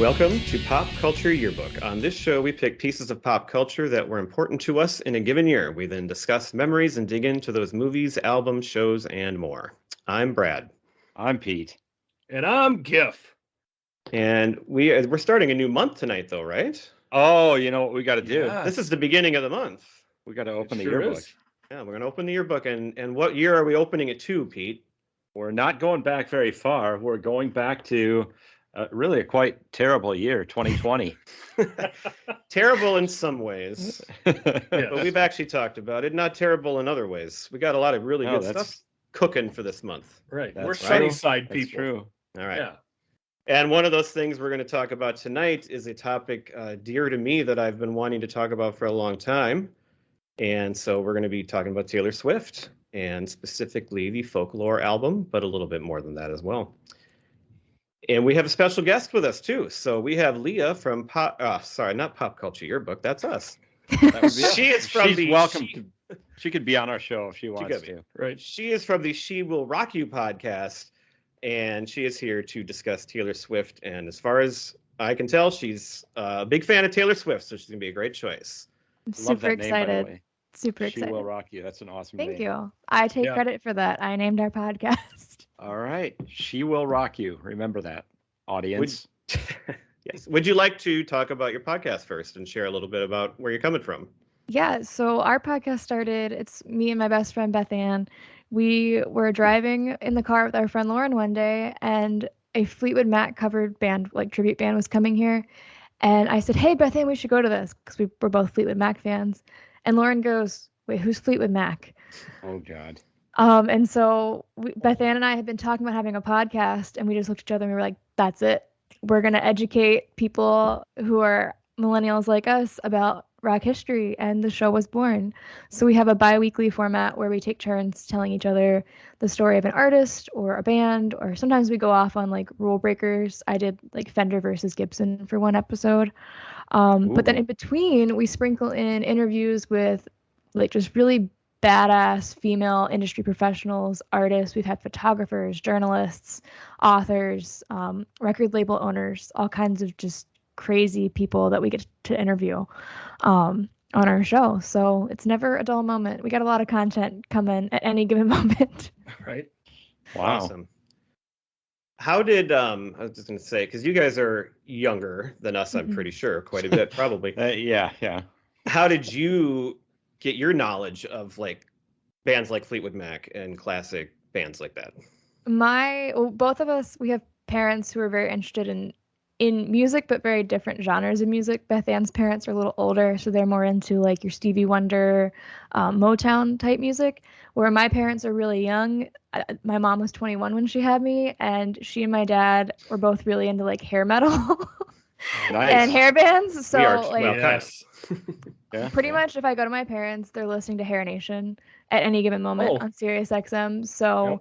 Welcome to Pop Culture Yearbook. On this show, we pick pieces of pop culture that were important to us in a given year. We then discuss memories and dig into those movies, albums, shows, and more. I'm Brad. I'm Pete. And I'm Giff. And we're starting a new month tonight, though, right? Oh, you know what we got to do? Yes. This is the beginning of the month. We got to open the sure yearbook. is. Yeah, we're going to open the yearbook. And what year are we opening it to, Pete? We're not going back very far. We're going back to really a quite terrible year, 2020. Terrible in some ways, Yes. but we've actually talked about it. Not terrible in other ways. We got a lot of really good stuff cooking for this month. Right. That's We're right. Sunnyside That's people. true. All right. Yeah. And one of those things we're going to talk about tonight is a topic dear to me that I've been wanting to talk about for a long time. And so we're going to be talking about Taylor Swift and specifically the Folklore album, but a little bit more than that as well. And we have a special guest with us too. So we have Leah from not Pop Culture Yearbook. That's us. She is from She's the welcome. She could be on our show if she wants could to. Right. She is from the She Will Rock You podcast, and she is here to discuss Taylor Swift. And as far as I can tell, she's a big fan of Taylor Swift, so she's going to be a great choice. I'm Love super that name, by the excited. way. Super She excited. Will Rock You. That's an awesome Thank name. you. I take Yeah. credit for that. I named our podcast. All right. She Will Rock You. Remember that, audience. Yes. Would you like to talk about your podcast first and share a little bit about where you're coming from? Yeah, so our podcast started, it's me and my best friend Beth Ann. We were driving in the car with our friend Lauren one day, and a Fleetwood Mac covered band, like tribute band, was coming here. And I said, hey, Beth Ann, we should go to this, because we were both Fleetwood Mac fans. And Lauren goes, wait, who's Fleetwood Mac? Oh, God. And so Beth Ann and I had been talking about having a podcast, and we just looked at each other and we were like, that's it. We're going to educate people who are millennials like us about rock history, and the show was born. So we have a bi-weekly format where we take turns telling each other the story of an artist or a band, or sometimes we go off on like rule breakers. I did like Fender versus Gibson for one episode. But then in between, we sprinkle in interviews with like just really badass female industry professionals, artists. We've had photographers, journalists, authors, record label owners, all kinds of just crazy people that we get to interview on our show. So it's never a dull moment. We got a lot of content coming at any given moment. Right. Wow. Awesome. How did I was just going to say, because you guys are younger than us, I'm pretty sure, quite a bit probably. Yeah. How did you get your knowledge of like bands like Fleetwood Mac and classic bands like that? Both of us, we have parents who are very interested in music, but very different genres of music. Beth Ann's parents are a little older, so they're more into like your Stevie Wonder, Motown type music, where my parents are really young. My mom was 21 when she had me, and she and my dad were both really into like hair metal Nice. and hair bands. So We are, like well, Yes. Yeah. pretty much if I go to my parents, they're listening to Hair Nation at any given moment on Sirius XM. So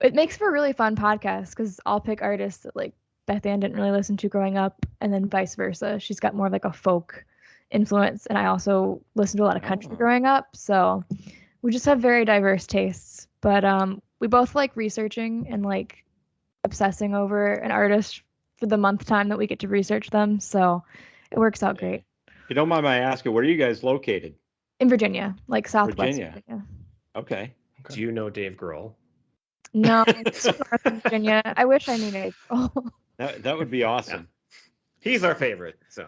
it makes for a really fun podcast because I'll pick artists that like Beth Ann didn't really listen to growing up, and then vice versa. She's got more of like a folk influence, and I also listened to a lot of country growing up. So we just have very diverse tastes. But we both like researching and like obsessing over an artist for the month time that we get to research them. So it works out great. If you don't mind my asking, where are you guys located? In Virginia, like Southwest Virginia. Virginia. Okay. Do you know Dave Grohl? No, it's North Virginia. I wish I knew Dave. That would be awesome. He's our favorite. So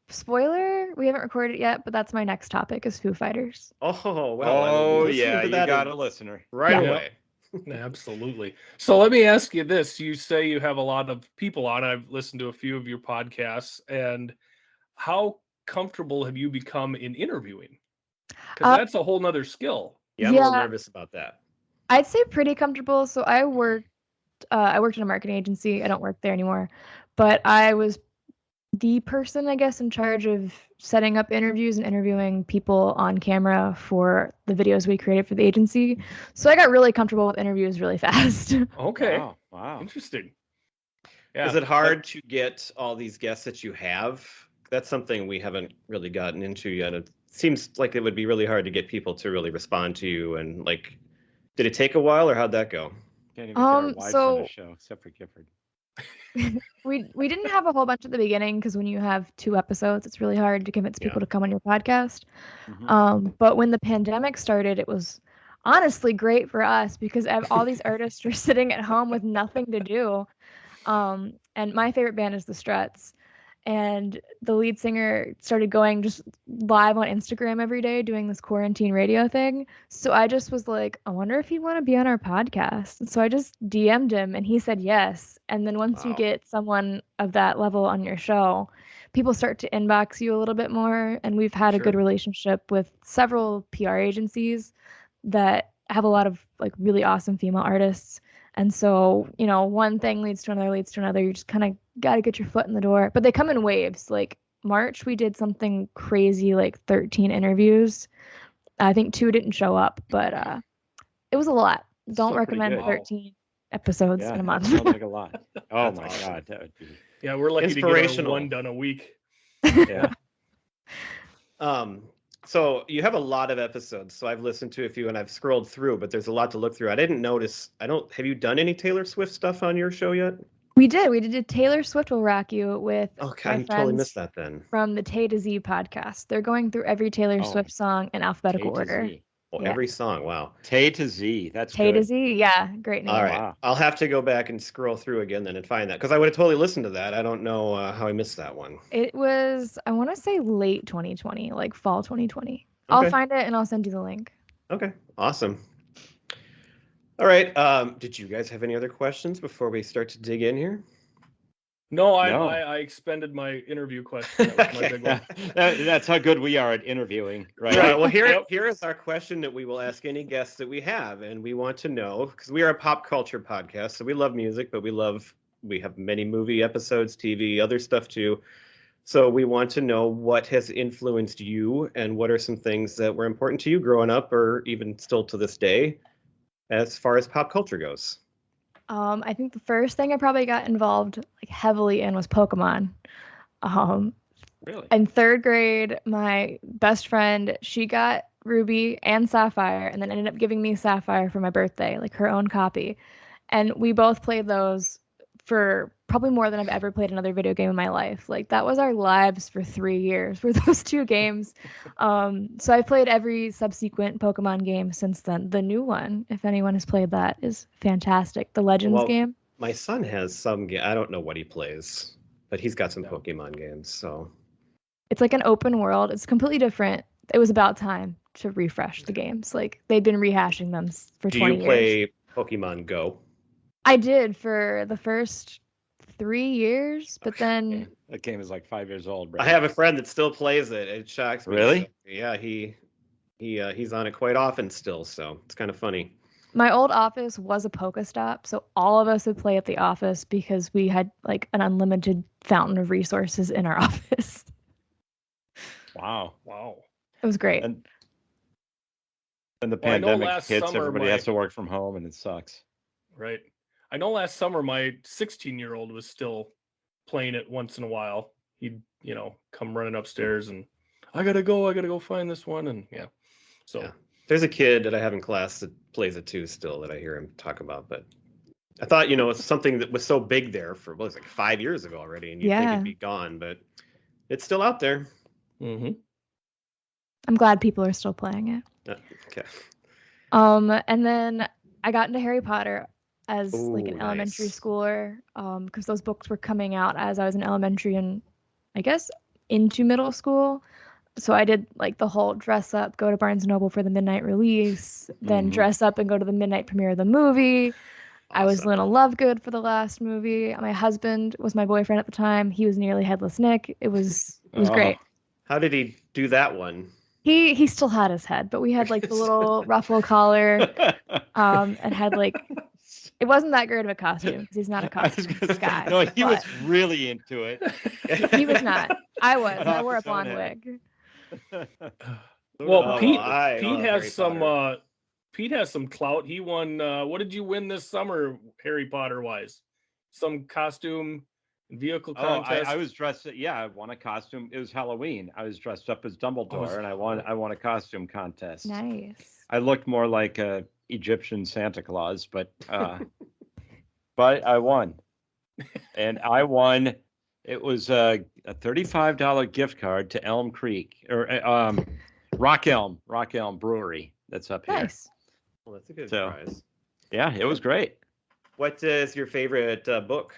Spoiler, we haven't recorded it yet, but that's my next topic is Foo Fighters. well. I will be listening to you that got a listener. right Yeah. away. Absolutely. So let me ask you this. You say you have a lot of people on. I've listened to a few of your podcasts. And how comfortable have you become in interviewing? Because that's a whole nother skill. Yeah, I'm a little nervous about that. I'd say pretty comfortable. So I worked in a marketing agency. I don't work there anymore. But I was the person, I guess, in charge of setting up interviews and interviewing people on camera for the videos we created for the agency. So I got really comfortable with interviews really fast. Okay. Wow. Interesting. Yeah. Is it hard to get all these guests that you have? That's something we haven't really gotten into yet. It seems like it would be really hard to get people to really respond to you. And like, did it take a while or how'd that go? Can't even get our wives on the show, except for Gifford. we didn't have a whole bunch at the beginning because when you have 2 episodes, it's really hard to convince people to come on your podcast. But when the pandemic started, it was honestly great for us because all these artists were sitting at home with nothing to do. And my favorite band is the Struts. And the lead singer started going just live on Instagram every day doing this quarantine radio thing. So I just was like, I wonder if he'd want to be on our podcast. And so I just DM'd him and he said yes. And then once you get someone of that level on your show, people start to inbox you a little bit more. And we've had a good relationship with several PR agencies that have a lot of like really awesome female artists. And so, one thing leads to another, You just kind of got to get your foot in the door. But they come in waves. Like March, we did something crazy, like 13 interviews. I think 2 didn't show up, but it was a lot. Don't recommend 13 episodes in a month. Sounds like a lot. Oh my God. That would be... Yeah, we're lucky to get our 1 done a week. Yeah. So you have a lot of episodes. So I've listened to a few and I've scrolled through, but there's a lot to look through. I didn't notice. Have you done any Taylor Swift stuff on your show yet? We did. We did a Taylor Swift Will Rock You with Okay, I totally missed that then. From the Tay to Z podcast. They're going through every Taylor Swift song in alphabetical order. Oh, yeah. Every song. Wow. Tay to Z. That's Tay good. to Z. Yeah. Great name. All right. Wow. I'll have to go back and scroll through again then and find that because I would have totally listened to that. I don't know how I missed that one. It was, I want to say late 2020, like fall 2020. Okay. I'll find it and I'll send you the link. Okay. Awesome. All right. Did you guys have any other questions before we start to dig in here? No, I expended my interview question. That was my big one. That's how good we are at interviewing, right? Right. Well, here is our question that we will ask any guests that we have, and we want to know because we are a pop culture podcast, so we love music, but we have many movie episodes, TV, other stuff too. So we want to know what has influenced you, and what are some things that were important to you growing up, or even still to this day, as far as pop culture goes. I think the first thing I probably got involved like heavily in was Pokemon. Really? In 3rd grade, my best friend, she got Ruby and Sapphire and then ended up giving me Sapphire for my birthday, like her own copy. And we both played those for probably more than I've ever played another video game in my life. Like that was our lives for 3 years for those 2 games. So I played every subsequent Pokemon game since then. The new one, if anyone has played that, is fantastic. The Legends game. My son has some game. I don't know what he plays, but he's got some Pokemon games. So it's like an open world. It's completely different. It was about time to refresh the games. Like they've been rehashing them for 20 years. Do you play Pokemon Go? I did for the first 3 years, but then that game is like 5 years old, bro. I have a friend that still plays it. It shocks me. Really? So, yeah, he's on it quite often still, so it's kind of funny. My old office was a Pokestop, so all of us would play at the office because we had like an unlimited fountain of resources in our office. Wow. It was great. And the pandemic hits, everybody has to work from home, and it sucks. Right. I know last summer my 16-year-old was still playing it once in a while. He'd, come running upstairs and I gotta go find this one. And so there's a kid that I have in class that plays it too still that I hear him talk about. But I thought, it's something that was so big there for it was like 5 years ago already, and you'd think it'd be gone, but it's still out there. Mm-hmm. I'm glad people are still playing it. Okay. And then I got into Harry Potter as like an elementary schooler, because those books were coming out as I was in elementary and I guess into middle school. So I did like the whole dress up, go to Barnes & Noble for the midnight release, then dress up and go to the midnight premiere of the movie. Awesome. I was Lena Lovegood for the last movie. My husband was my boyfriend at the time. He was nearly Headless Nick. It was great. How did he do that one? He still had his head, but we had like the little ruffle collar, and had like, it wasn't that great of a costume because he's not a costume guy. No, he was really into it. He was not. I was. I wore a blonde wig. Well, Pete has some. Pete has some clout. He won. What did you win this summer, Harry Potter wise? Some costume vehicle contest. I was dressed. I won a costume. It was Halloween. I was dressed up as Dumbledore, and I won a costume contest. Nice. I looked more like a Egyptian Santa Claus, but I won. and I won. It was a $35 gift card to Elm Creek or Rock Elm Brewery. That's up here. Nice. Well, that's a good So- prize. Yeah, it was great. What is your favorite book?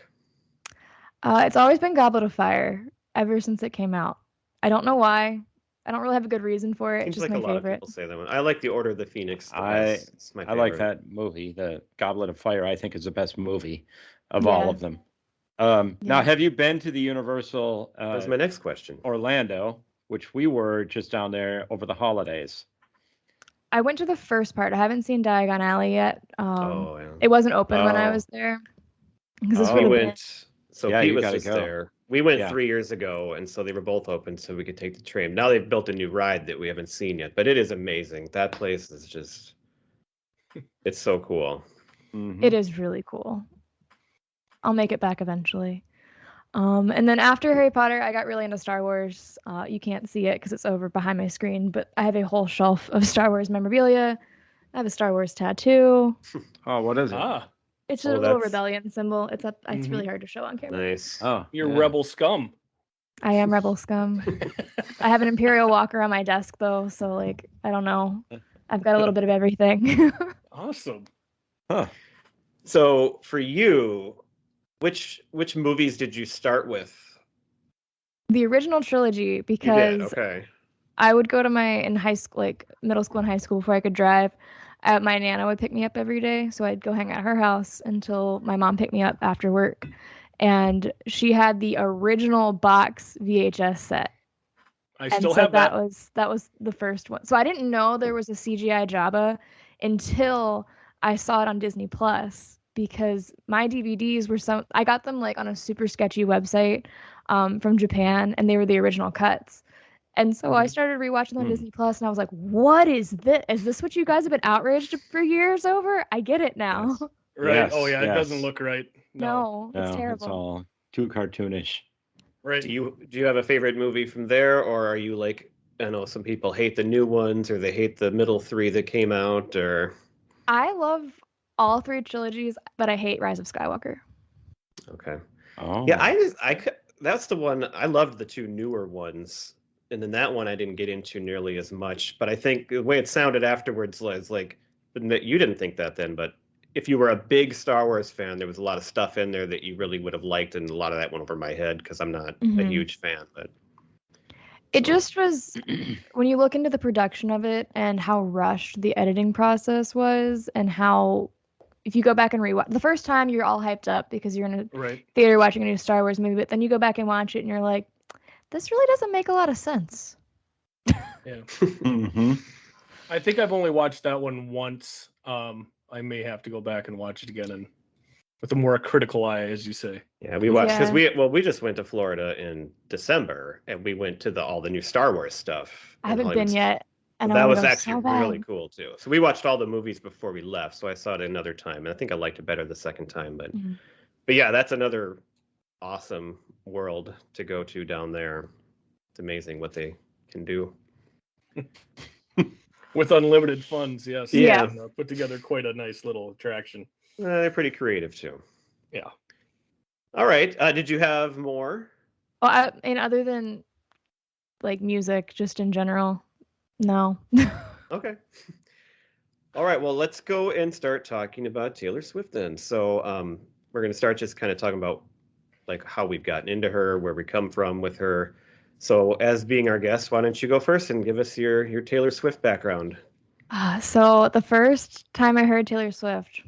It's always been Goblet of Fire ever since it came out. I don't know why. I don't really have a good reason for it. Seems It's just like my a lot favorite. of people say that one. I like The Order of the Phoenix. The I- best. It's my I favorite. like that movie, The Goblet of Fire. I think is the best movie of all Yeah. of them. Now, Yeah. have you been to the Universal That's my next question. Orlando, which we were just down there over the holidays? I went to the first part. I haven't seen Diagon Alley yet. Oh, yeah. It wasn't open when I Oh. was there. Because this Oh. We would have been. went. So Yeah, Pete you was gotta just go. there. We went Yeah. 3 years ago, and so they were both open, so we could take the train. Now they've built a new ride that we haven't seen yet, but it is amazing. That place is just. It's so cool. Mhm. It is really cool. I'll make it back eventually. And then after Harry Potter, I got really into Star Wars. You can't see it because it's over behind my screen, but I have a whole shelf of Star Wars memorabilia. I have a Star Wars tattoo. Oh, what is it? Ah, It's Oh, a little that's- rebellion symbol. It's Mhm. really hard to show on camera. Nice. Oh, you're yeah. rebel scum. I am Rebel Scum. I have an Imperial Walker on my desk though, so like I don't know. I've got a little bit of everything. Awesome. Huh. So for you, which movies did you start with? The original trilogy, You did. because Okay. I would go to in high school, like middle school and high school before I could drive. My Nana would pick me up every day, so I'd go hang out at her house until my mom picked me up after work. And she had the original box VHS set. I And still so have that that. was the first one. So I didn't know there was a CGI Jabba until I saw it on Disney Plus, because my DVDs were I got them like on a super sketchy website from Japan, and they were the original cuts. And so I started rewatching them on Hmm. Disney Plus, and I was like, "What is this? Is this what you guys have been outraged for years over? I get it now." Yes. Right. Yes, Oh yeah, it doesn't yes. look right. No, it's No, terrible. it's all too cartoonish. Right. Do you have a favorite movie from there, or are you like, I know some people hate the new ones, or they hate the middle three that came out, or I love all three trilogies, but I hate Rise of Skywalker. okay. Oh, Yeah, that's the one I loved, the two newer ones, and then that one I didn't get into nearly as much. But I think the way it sounded afterwards was like, you didn't think that then, but if you were a big Star Wars fan, there was a lot of stuff in there that you really would have liked, and a lot of that went over my head because I'm not a Mhm. huge fan. But It so- just was, when you look into the production of it and how rushed the editing process was, and how, if you go back and rewatch, the first time you're all hyped up because you're in a Right. theater watching a new Star Wars movie, but then you go back and watch it and you're like, this really doesn't make a lot of sense. Yeah. hmm I think I've only watched that one once. I may have to go back and watch it again, and with a more critical eye, as you say. Yeah, we watched because Yeah. we just went to Florida in December, and we went to all the new Star Wars stuff. I in haven't Hollywood. been yet, and I That wanna was go actually so bad. really cool too. So we watched all the movies before we left, so I saw it another time, and I think I liked it better the second time. Mhm. But yeah, that's another awesome world to go to down there. It's amazing what they can do. With unlimited funds, yes. Yeah. And, put together quite a nice little attraction. They're pretty creative too. Yeah. All right. Did you have more? Well, and other than like music, just in general, no. Okay. All right. Well, let's go and start talking about Taylor Swift then. So we're going to start just kind of talking about like how we've gotten into her, where we come from with her. So as being our guest, why don't you go first and give us your Taylor Swift background? So the first time I heard Taylor Swift,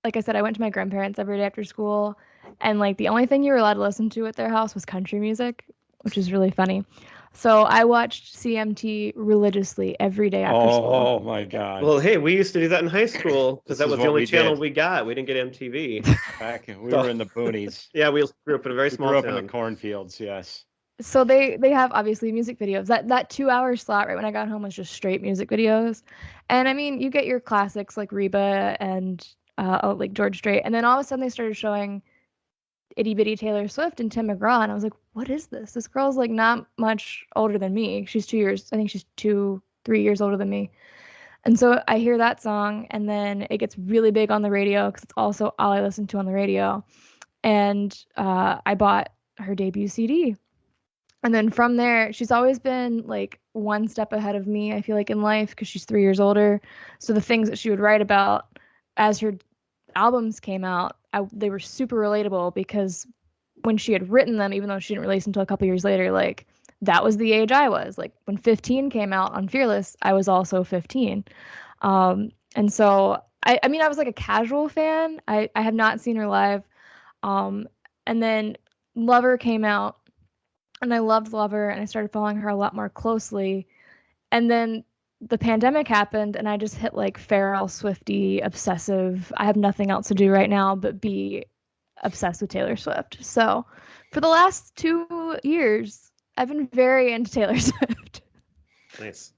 like I said, I went to my grandparents every day after school, and like the only thing you were allowed to listen to at their house was country music, which is really funny. So I watched CMT religiously every day after school. Oh my God! Well, hey, we used to do that in high school because This that is was the what only we channel did. we got. We didn't get MTV. Back we So- were in the boonies. Yeah, we grew up in a very We small grew up town. in the cornfields. Yes. So they have obviously music videos. That 2 hour slot right when I got home was just straight music videos. And I mean, you get your classics like Reba and like George Strait, and then all of a sudden they started showing itty bitty Taylor Swift and Tim McGraw, and I was like, what is this? This girl's like not much older than me. She's 2 years, I think she's 3 years older than me. And so I hear that song, and then it gets really big on the radio because it's also all I listen to on the radio. And I bought her debut CD. And then from there, she's always been like one step ahead of me, I feel like, in life because she's 3 years older. So the things that she would write about as her albums came out, they were super relatable because when she had written them, even though she didn't release until a couple years later, like that was the age I was. Like when 15 came out on Fearless, I was also 15. And so I mean, I was like a casual fan. I have not seen her live. And then Lover came out, and I loved Lover, and I started following her a lot more closely. And then the pandemic happened, and I just hit like feral, Swiftie, obsessive. I have nothing else to do right now but be obsessed with Taylor Swift. So for the last 2 years, I've been very into Taylor Swift. Nice.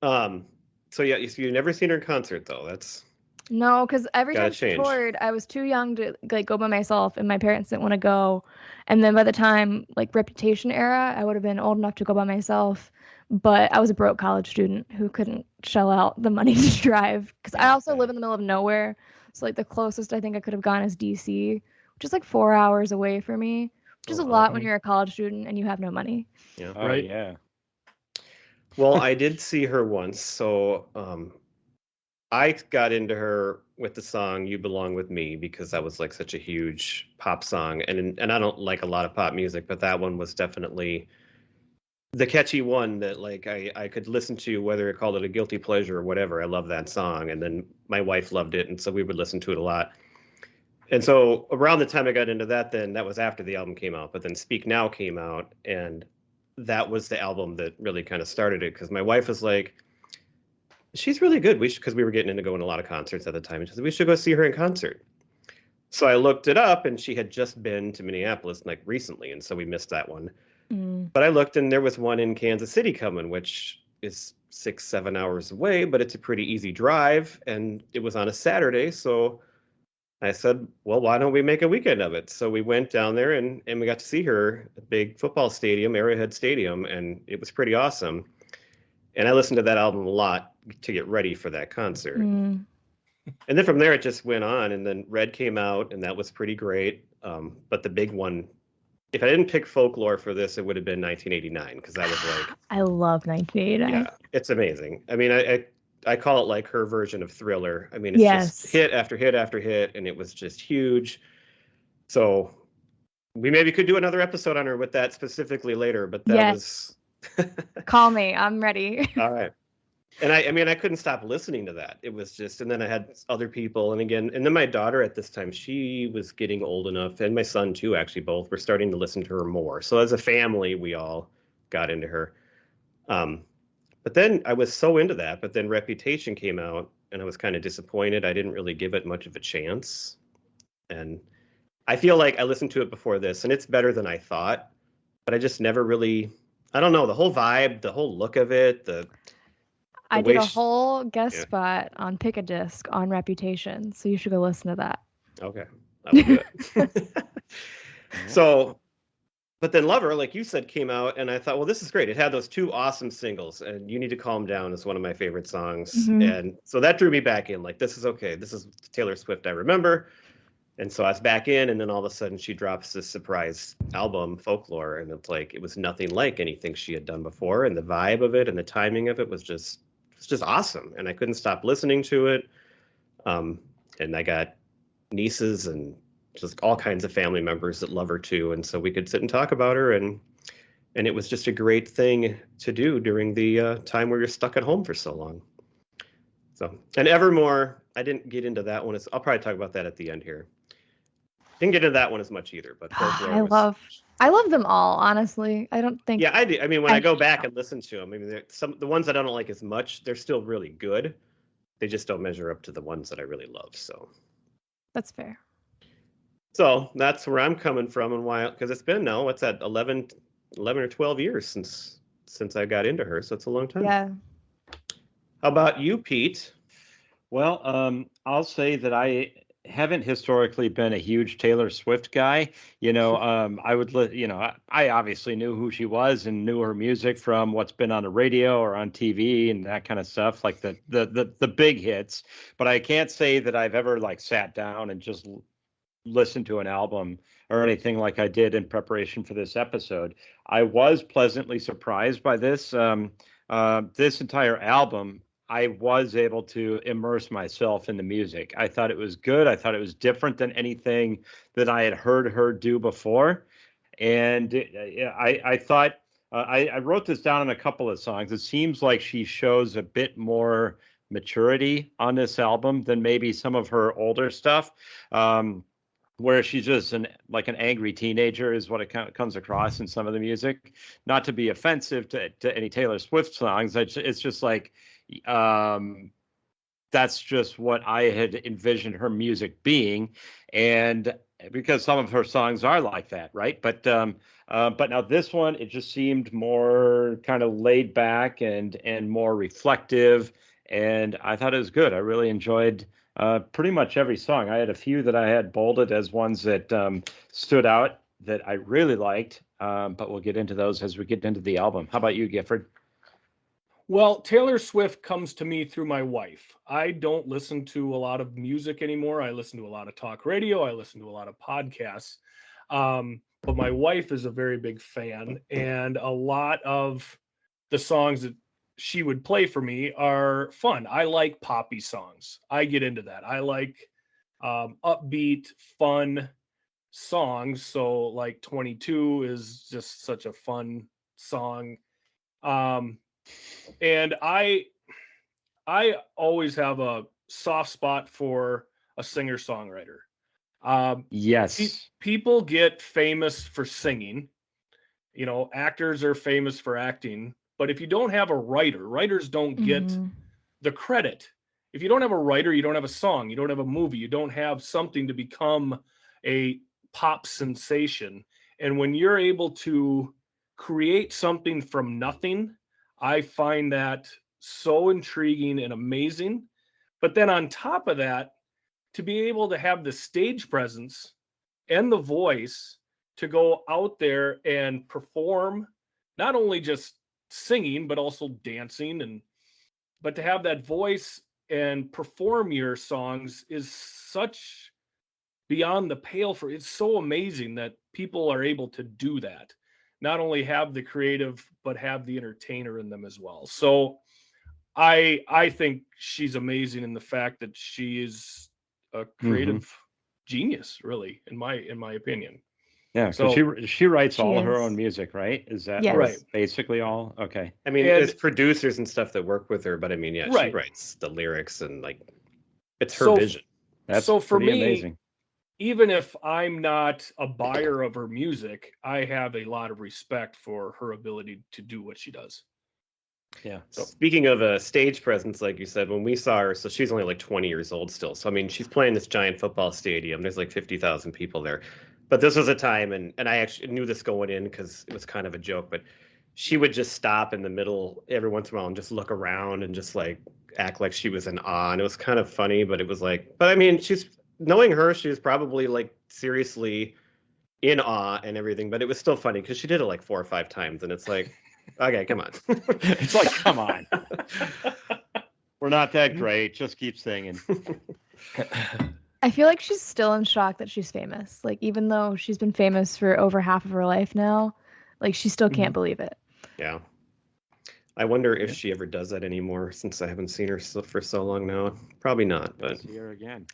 So yeah, you've never seen her in concert though. That's No, because every gotta time she change. toured, I was too young to like go by myself, and my parents didn't want to go. And then by the time like Reputation era, I would have been old enough to go by myself. But I was a broke college student who couldn't shell out the money to drive because I also live in the middle of nowhere. So like the closest I think I could have gone is DC, which is like 4 hours away from me, which is a lot when you're a college student and you have no money. Yeah. Oh, Right. yeah. Well, I did see her once, so I got into her with the song "You Belong with Me" because that was like such a huge pop song, and I don't like a lot of pop music, but that one was definitely the catchy one that like I could listen to, whether it called it a guilty pleasure or whatever. I love that song, and then my wife loved it, and so we would listen to it a lot. And so around the time I got into that, then that was after the album came out, but then Speak Now came out, and that was the album that really kind of started it because my wife was like, she's really good. We should, because we were getting into going to a lot of concerts at the time. And she said, we should go see her in concert. So I looked it up, and she had just been to Minneapolis like recently, and so we missed that one. But I looked, and there was one in Kansas City coming, which is 6-7 hours away, but it's a pretty easy drive, and it was on a Saturday. So I said, well, why don't we make a weekend of it? So we went down there, and we got to see her at a big football stadium, Arrowhead Stadium, and it was pretty awesome. And I listened to that album a lot to get ready for that concert. And then from there, it just went on. And then Red came out, and that was pretty great. But the big one, if I didn't pick Folklore for this, it would have been 1989, because that was like, I love 1989. yeah, it's amazing. I mean, I call it like her version of Thriller. I mean, it's just hit after hit after hit, and it was just huge. So we maybe could do another episode on her with that specifically later, but that was... Call me. I'm ready. All right. And I mean, I couldn't stop listening to that. It was just, and then I had other people. And then my daughter at this time, she was getting old enough, and my son too, actually, both were starting to listen to her more. So as a family, we all got into her. But then I was so into that, but then Reputation came out, and I was kind of disappointed. I didn't really give it much of a chance. And I feel like I listened to it before this, and it's better than I thought, but I just never really, I don't know, the whole vibe, the whole look of it, I did a whole guest spot on Pick a Disc on Reputation, so you should go listen to that. Okay, I will do it. So, but then Lover, like you said, came out, and I thought, well, this is great. It had those two awesome singles, and You Need to Calm Down is one of my favorite songs. And so that drew me back in, like, this is okay. This is Taylor Swift I remember. And so I was back in, and then all of a sudden she drops this surprise album, Folklore, and it's like, it was nothing like anything she had done before, and the vibe of it and the timing of it was just awesome, and I couldn't stop listening to it. And I got nieces and just all kinds of family members that love her too, and so we could sit and talk about her, and it was just a great thing to do during the time where you're stuck at home for so long. So, and Evermore, I didn't get into that one. I'll probably talk about that at the end here. Didn't get into that one as much either, but I love them all, honestly. I don't think. Yeah, I do. I mean, when I go back and listen to them, I mean, the ones that I don't like as much, they're still really good. They just don't measure up to the ones that I really love. So that's fair. So that's where I'm coming from, and why, because it's been now, what's that, 11 or 12 years since I got into her. So it's a long time. Yeah. How about you, Pete? Well, I'll say that I haven't historically been a huge Taylor Swift guy. I obviously knew who she was and knew her music from what's been on the radio or on TV and that kind of stuff, like the big hits. But I can't say that I've ever like sat down and just listened to an album or anything like I did in preparation for this episode. I was pleasantly surprised by this. This entire album, I was able to immerse myself in the music. I thought it was good. I thought it was different than anything that I had heard her do before. And I thought, I wrote this down in a couple of songs. It seems like she shows a bit more maturity on this album than maybe some of her older stuff. Where she's just an angry teenager is what it comes across in some of the music. Not to be offensive to any Taylor Swift songs, it's just like that's just what I had envisioned her music being, and because some of her songs are like that, right? But now this one, it just seemed more kind of laid back and more reflective, and I thought it was good. I really enjoyed pretty much every song. I had a few that I had bolded as ones that stood out that I really liked, but we'll get into those as we get into the album. How about you, Gifford? Well, Taylor Swift comes to me through my wife. I don't listen to a lot of music anymore. I listen to a lot of talk radio. I listen to a lot of podcasts. But my wife is a very big fan, and a lot of the songs that she would play for me are fun. I like poppy songs. I get into that. I like upbeat, fun songs. So like 22 is just such a fun song. And I always have a soft spot for a singer-songwriter. Yes. People get famous for singing. Actors are famous for acting. But if you don't have a writer, writers don't get the credit. If you don't have a writer, you don't have a song, you don't have a movie, you don't have something to become a pop sensation. And when you're able to create something from nothing, I find that so intriguing and amazing. But then on top of that, to be able to have the stage presence and the voice to go out there and perform, not only just singing, but also dancing, but to have that voice and perform your songs is such beyond the pale for it's so amazing that people are able to do that. Not only have the creative, but have the entertainer in them as well. So I think she's amazing in the fact that she is a creative genius, really, in my opinion. Yeah, so she writes all her own is. music, right? Is that Yes. Right? Basically all? Okay. I mean, there's producers and stuff that work with her, but I mean, yeah, Right. she writes the lyrics and like it's her vision. That's so for pretty me, amazing. even if I'm not a buyer of her music, I have a lot of respect for her ability to do what she does. Yeah. Speaking of a stage presence, like you said, when we saw her, so she's only like 20 years old still. So I mean, she's playing this giant football stadium. There's like 50,000 people there. But this was a time, and I actually knew this going in because it was kind of a joke, but she would just stop in the middle every once in a while and just look around and just like act like she was in awe. And it was kind of funny, but it was like, but I mean, knowing her, she was probably like seriously in awe and everything, but it was still funny because she did it like 4 or 5 times. And it's like, okay, come on. It's like, come on. We're not that great. Just keep singing. I feel like she's still in shock that she's famous. Like, even though she's been famous for over half of her life now, like, she still can't believe it. Yeah. I wonder if she ever does that anymore since I haven't seen her for so long now. Probably not, but see her again.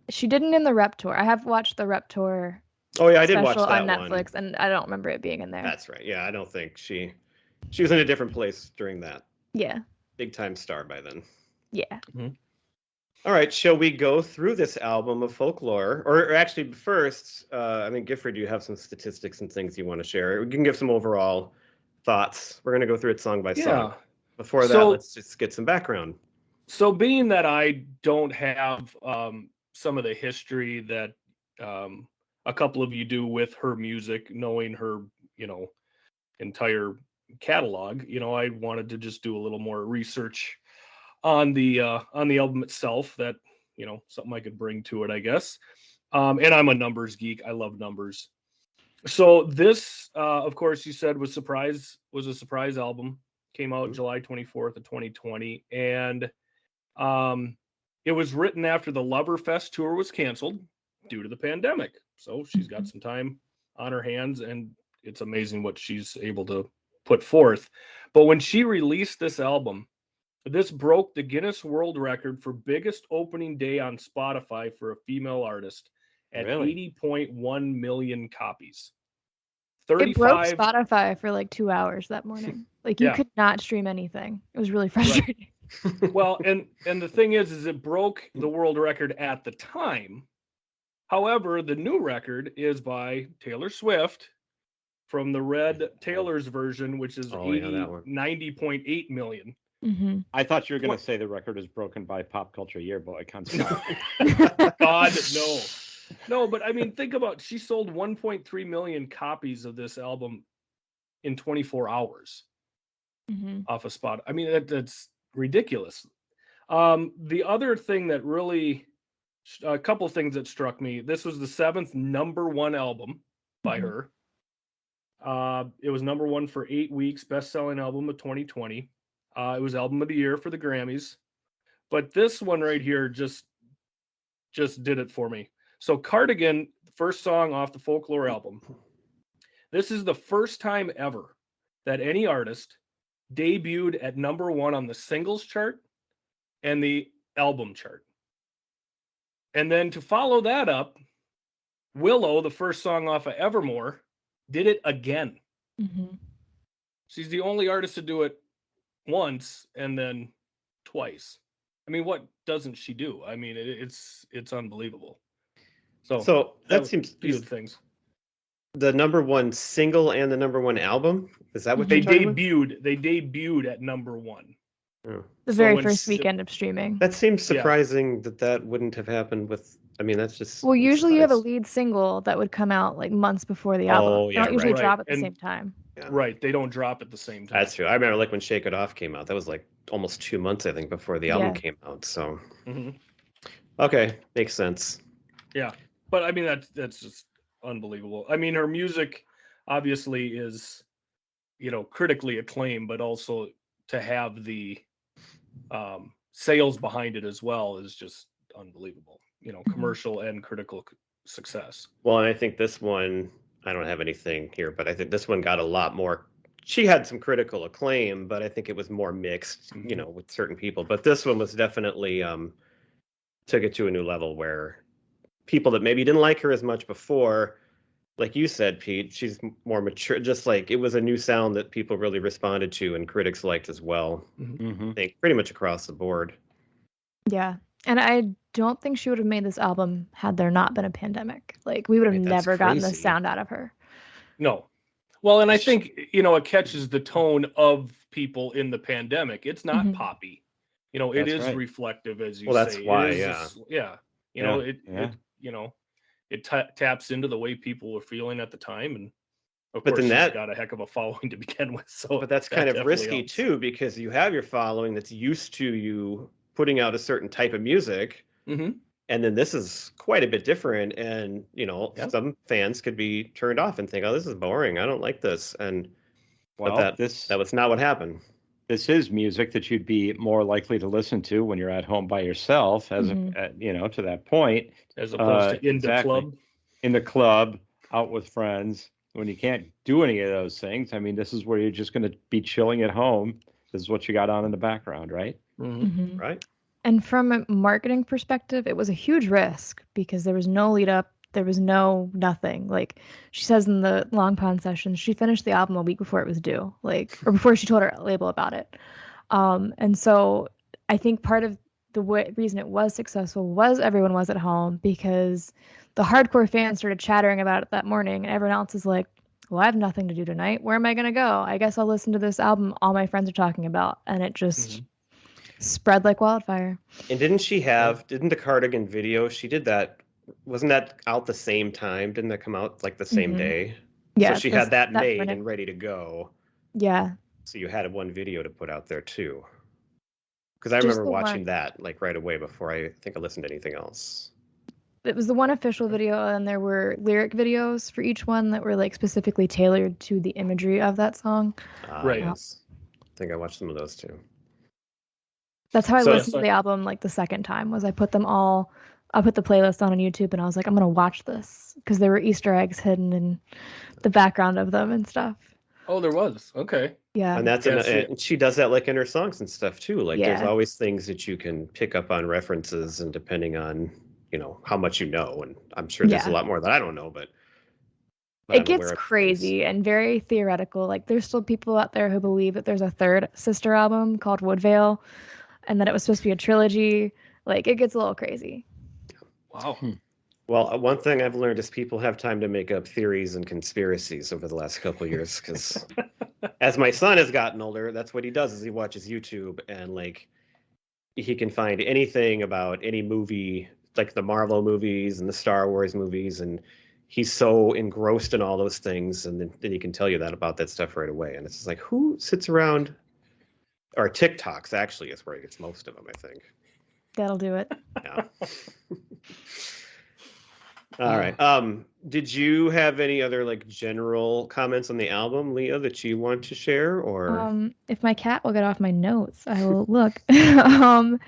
She didn't in the Rep Tour. I have watched the Rep Tour. Oh yeah, I did watch that on Netflix, one. and I don't remember it being in there. That's right. Yeah, I don't think she was in a different place during that. Yeah. Big time star by then. Yeah. All right, shall we go through this album of folklore? Or actually, first, I mean, Gifford, you have some statistics and things you want to share. We can give some overall thoughts. We're going to go through it song by song. Before that, let's just get some background. So being that I don't have some of the history that a couple of you do with her music, knowing her, entire catalog, I wanted to just do a little more research on the album itself that something I could bring to it, I guess. And I'm a numbers geek. I love numbers. So this, of course, you said was a surprise album. Came out July 24th of 2020, and it was written after the Loverfest tour was canceled due to the pandemic. So she's got some time on her hands, and it's amazing what she's able to put forth. But when she released this album, this broke the Guinness World Record for biggest opening day on Spotify for a female artist at Really? 80.1 million copies. It broke Spotify for like 2 hours that morning. Like you Yeah. could not stream anything. It was really frustrating. Well, and the thing is it broke the world record at the time. However, the new record is by Taylor Swift from the Red Taylor's version, which is 90.8 million. Mm-hmm. I thought you were going to say the record is broken by Pop Culture Yearbook. God, no, but I mean, think about, she sold 1.3 million copies of this album in 24 hours off a spot. I mean, that's ridiculous. The other thing that really, a couple things that struck me, this was the 7th #1 album by her. It was #1 for 8 weeks, best-selling album of 2020. It was album of the year for the Grammys. But this one right here just did it for me. So Cardigan, first song off the Folklore album. This is the first time ever that any artist debuted at #1 on the singles chart and the album chart. And then to follow that up, Willow, the first song off of Evermore, did it again. She's the only artist to do it once and then twice. I mean, what doesn't she do? I mean, it's unbelievable. So that seems good things. The #1 single and the #1 album, is that what they you're talking debuted? They debuted at #1. Oh. The very first weekend of streaming. That seems surprising that wouldn't have happened with. I mean, that's just. Well, usually you have a lead single that would come out like months before the album. Oh, yeah, they don't usually right. drop at the same time. Yeah. Right, they don't drop at the same time. That's true. I remember like when Shake It Off came out. That was like almost 2 months, I think, before the album came out. So, okay, makes sense. Yeah, but I mean that's just unbelievable. I mean, her music obviously is, critically acclaimed, but also to have the sales behind it as well is just unbelievable. Commercial and critical success. Well, and I think this one, I don't have anything here, but I think this one got a lot more. She had some critical acclaim, but I think it was more mixed, with certain people. But this one was definitely took it to a new level where people that maybe didn't like her as much before, like you said, Pete, she's more mature. Just like it was a new sound that people really responded to and critics liked as well. I think pretty much across the board. Yeah. And I don't think she would have made this album had there not been a pandemic. Like we would have never gotten this sound out of her. No. Well, and I think, it catches the tone of people in the pandemic. It's not poppy. It is reflective, as you say. Well, that's why, it taps into the way people were feeling at the time. And of but course, then she's got a heck of a following to begin with. So, but that's kind of risky too, because you have your following that's used to you putting out a certain type of music. And then this is quite a bit different. And, some fans could be turned off and think, oh, this is boring. I don't like this. And that was not what happened. This is music that you'd be more likely to listen to when you're at home by yourself, to that point. As opposed to in the club. In the club, out with friends, when you can't do any of those things. I mean, this is where you're just going to be chilling at home. This is what you got on in the background, right? Right. And from a marketing perspective, it was a huge risk because there was no lead up. There was nothing. Like she says in the Long Pond session, she finished the album a week before it was due, or before she told her label about it. And so I think part of the reason it was successful was everyone was at home because the hardcore fans started chattering about it that morning, and everyone else is like, well, I have nothing to do tonight. Where am I going to go? I guess I'll listen to this album all my friends are talking about. And it just spread like wildfire. And didn't the Cardigan video, she did that, wasn't that out the same time? Didn't that come out like the same day? Yeah. So she had that made and ready to go. Yeah. So you had one video to put out there too. Because I Just remember the watching one. that like right away before I think I listened to anything else. It was the one official video, and there were lyric videos for each one that were like specifically tailored to the imagery of that song. Right. Yes. I think I watched some of those too. That's how I So- listened to the album like the second time. Was I put the playlist on YouTube, and I was like, I'm gonna watch this because there were Easter eggs hidden in the background of them and stuff. Oh, there was. Okay. Yeah. And that's Yes, and she does that like in her songs and stuff too. Like there's Yeah. always things that you can pick up on references, and depending on how much you know, and I'm sure there's a Yeah. lot more that I don't know, but It I'm gets aware of things. crazy and very theoretical. Like there's still people out there who believe that there's a third sister album called Woodvale, and that it was supposed to be a trilogy. Like it gets a little crazy. Wow. Well, one thing I've learned is people have time to make up theories and conspiracies over the last couple of years. Because as my son has gotten older, that's what he does: is he watches YouTube, and like he can find anything about any movie, like the Marvel movies and the Star Wars movies, and he's so engrossed in all those things, and then he can tell you that about that stuff right away. And it's just like, who sits around? Or TikToks actually is where he gets most of them, I think. That'll do it. Yeah. All right. Did you have any other like general comments on the album, Leah, that you want to share, or? If my cat will get off my notes, I will look. I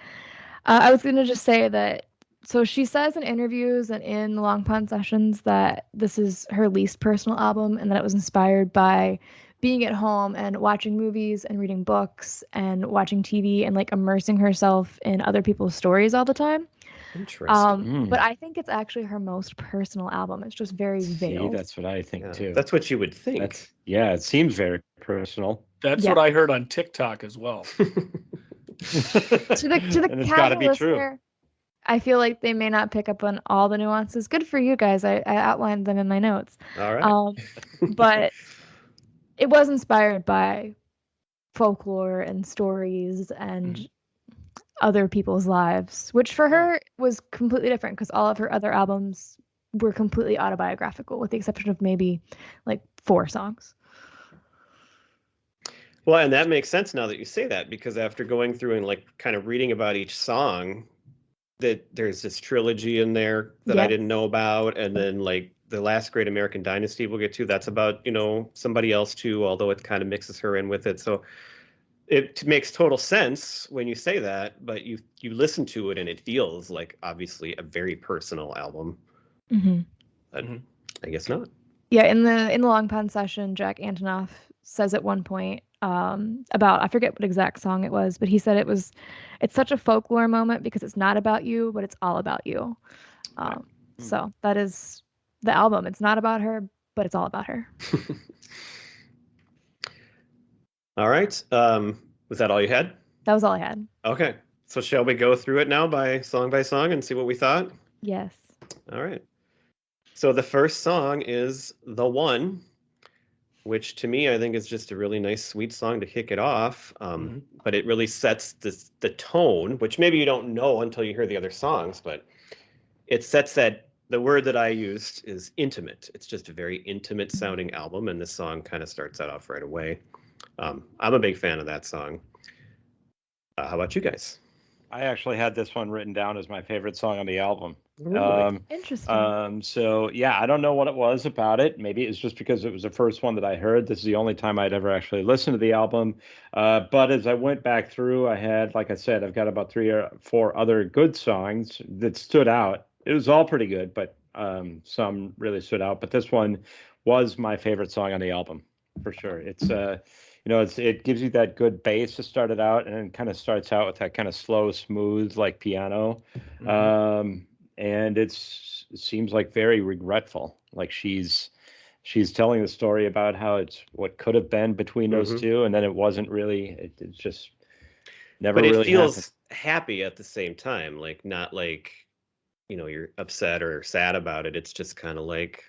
was gonna just say that. So she says in interviews and in the Long Pond sessions that this is her least personal album, and that it was inspired by being at home and watching movies and reading books and watching TV and like immersing herself in other people's stories all the time. Interesting. But I think it's actually her most personal album. It's just very See, veiled. that's what I think Yeah, too. that's what you would think. Yeah, it seems very personal. That's Yeah. what I heard on TikTok as well. To the And it's gotta casual be true. listener, I feel like they may not pick up on all the nuances. Good for you guys. I outlined them in my notes. All right. But it was inspired by folklore and stories and other people's lives, which for her was completely different because all of her other albums were completely autobiographical, with the exception of maybe like 4 songs. Well, and that makes sense now that you say that, because after going through and like kind of reading about each song, that there's this trilogy in there that I Yes. didn't know about, and then like the last Great American Dynasty we'll get to, that's about somebody else too, although it kind of mixes her in with it. So it makes total sense when you say that, but you listen to it and it feels like obviously a very personal album. Mm-hmm. But I guess not. Yeah, in the Long Pond session, Jack Antonoff says at one point about, I forget what exact song it was, but he said it's such a folklore moment because it's not about you, but it's all about you. So that is the album. It's not about her, but it's all about her. All right. Was that all you had? That was all I had. Okay. So shall we go through it now by song and see what we thought? Yes. All right. So the first song is The One, which to me I think is just a really nice, sweet song to kick it off. But it really sets the tone, which maybe you don't know until you hear the other songs, but it sets that. The word that I used is intimate. It's just a very intimate sounding album, and this song kind of starts that off right away. I'm a big fan of that song. How about you guys? I actually had this one written down as my favorite song on the album. Really? Interesting. So yeah, I don't know what it was about it. Maybe it's just because it was the first one that I heard. This is the only time I'd ever actually listened to the album. But as I went back through, I had, like I said, I've got about 3 or 4 other good songs that stood out. It was all pretty good, but some really stood out. But this one was my favorite song on the album for sure. It's it gives you that good bass to start it out, and it kind of starts out with that kind of slow, smooth, like piano. And it seems like very regretful. Like she's telling the story about how it's what could have been between those two, and then it wasn't really. It just never really. But it feels happened. happy at the same time, like not like you're upset or sad about it. It's just kind of like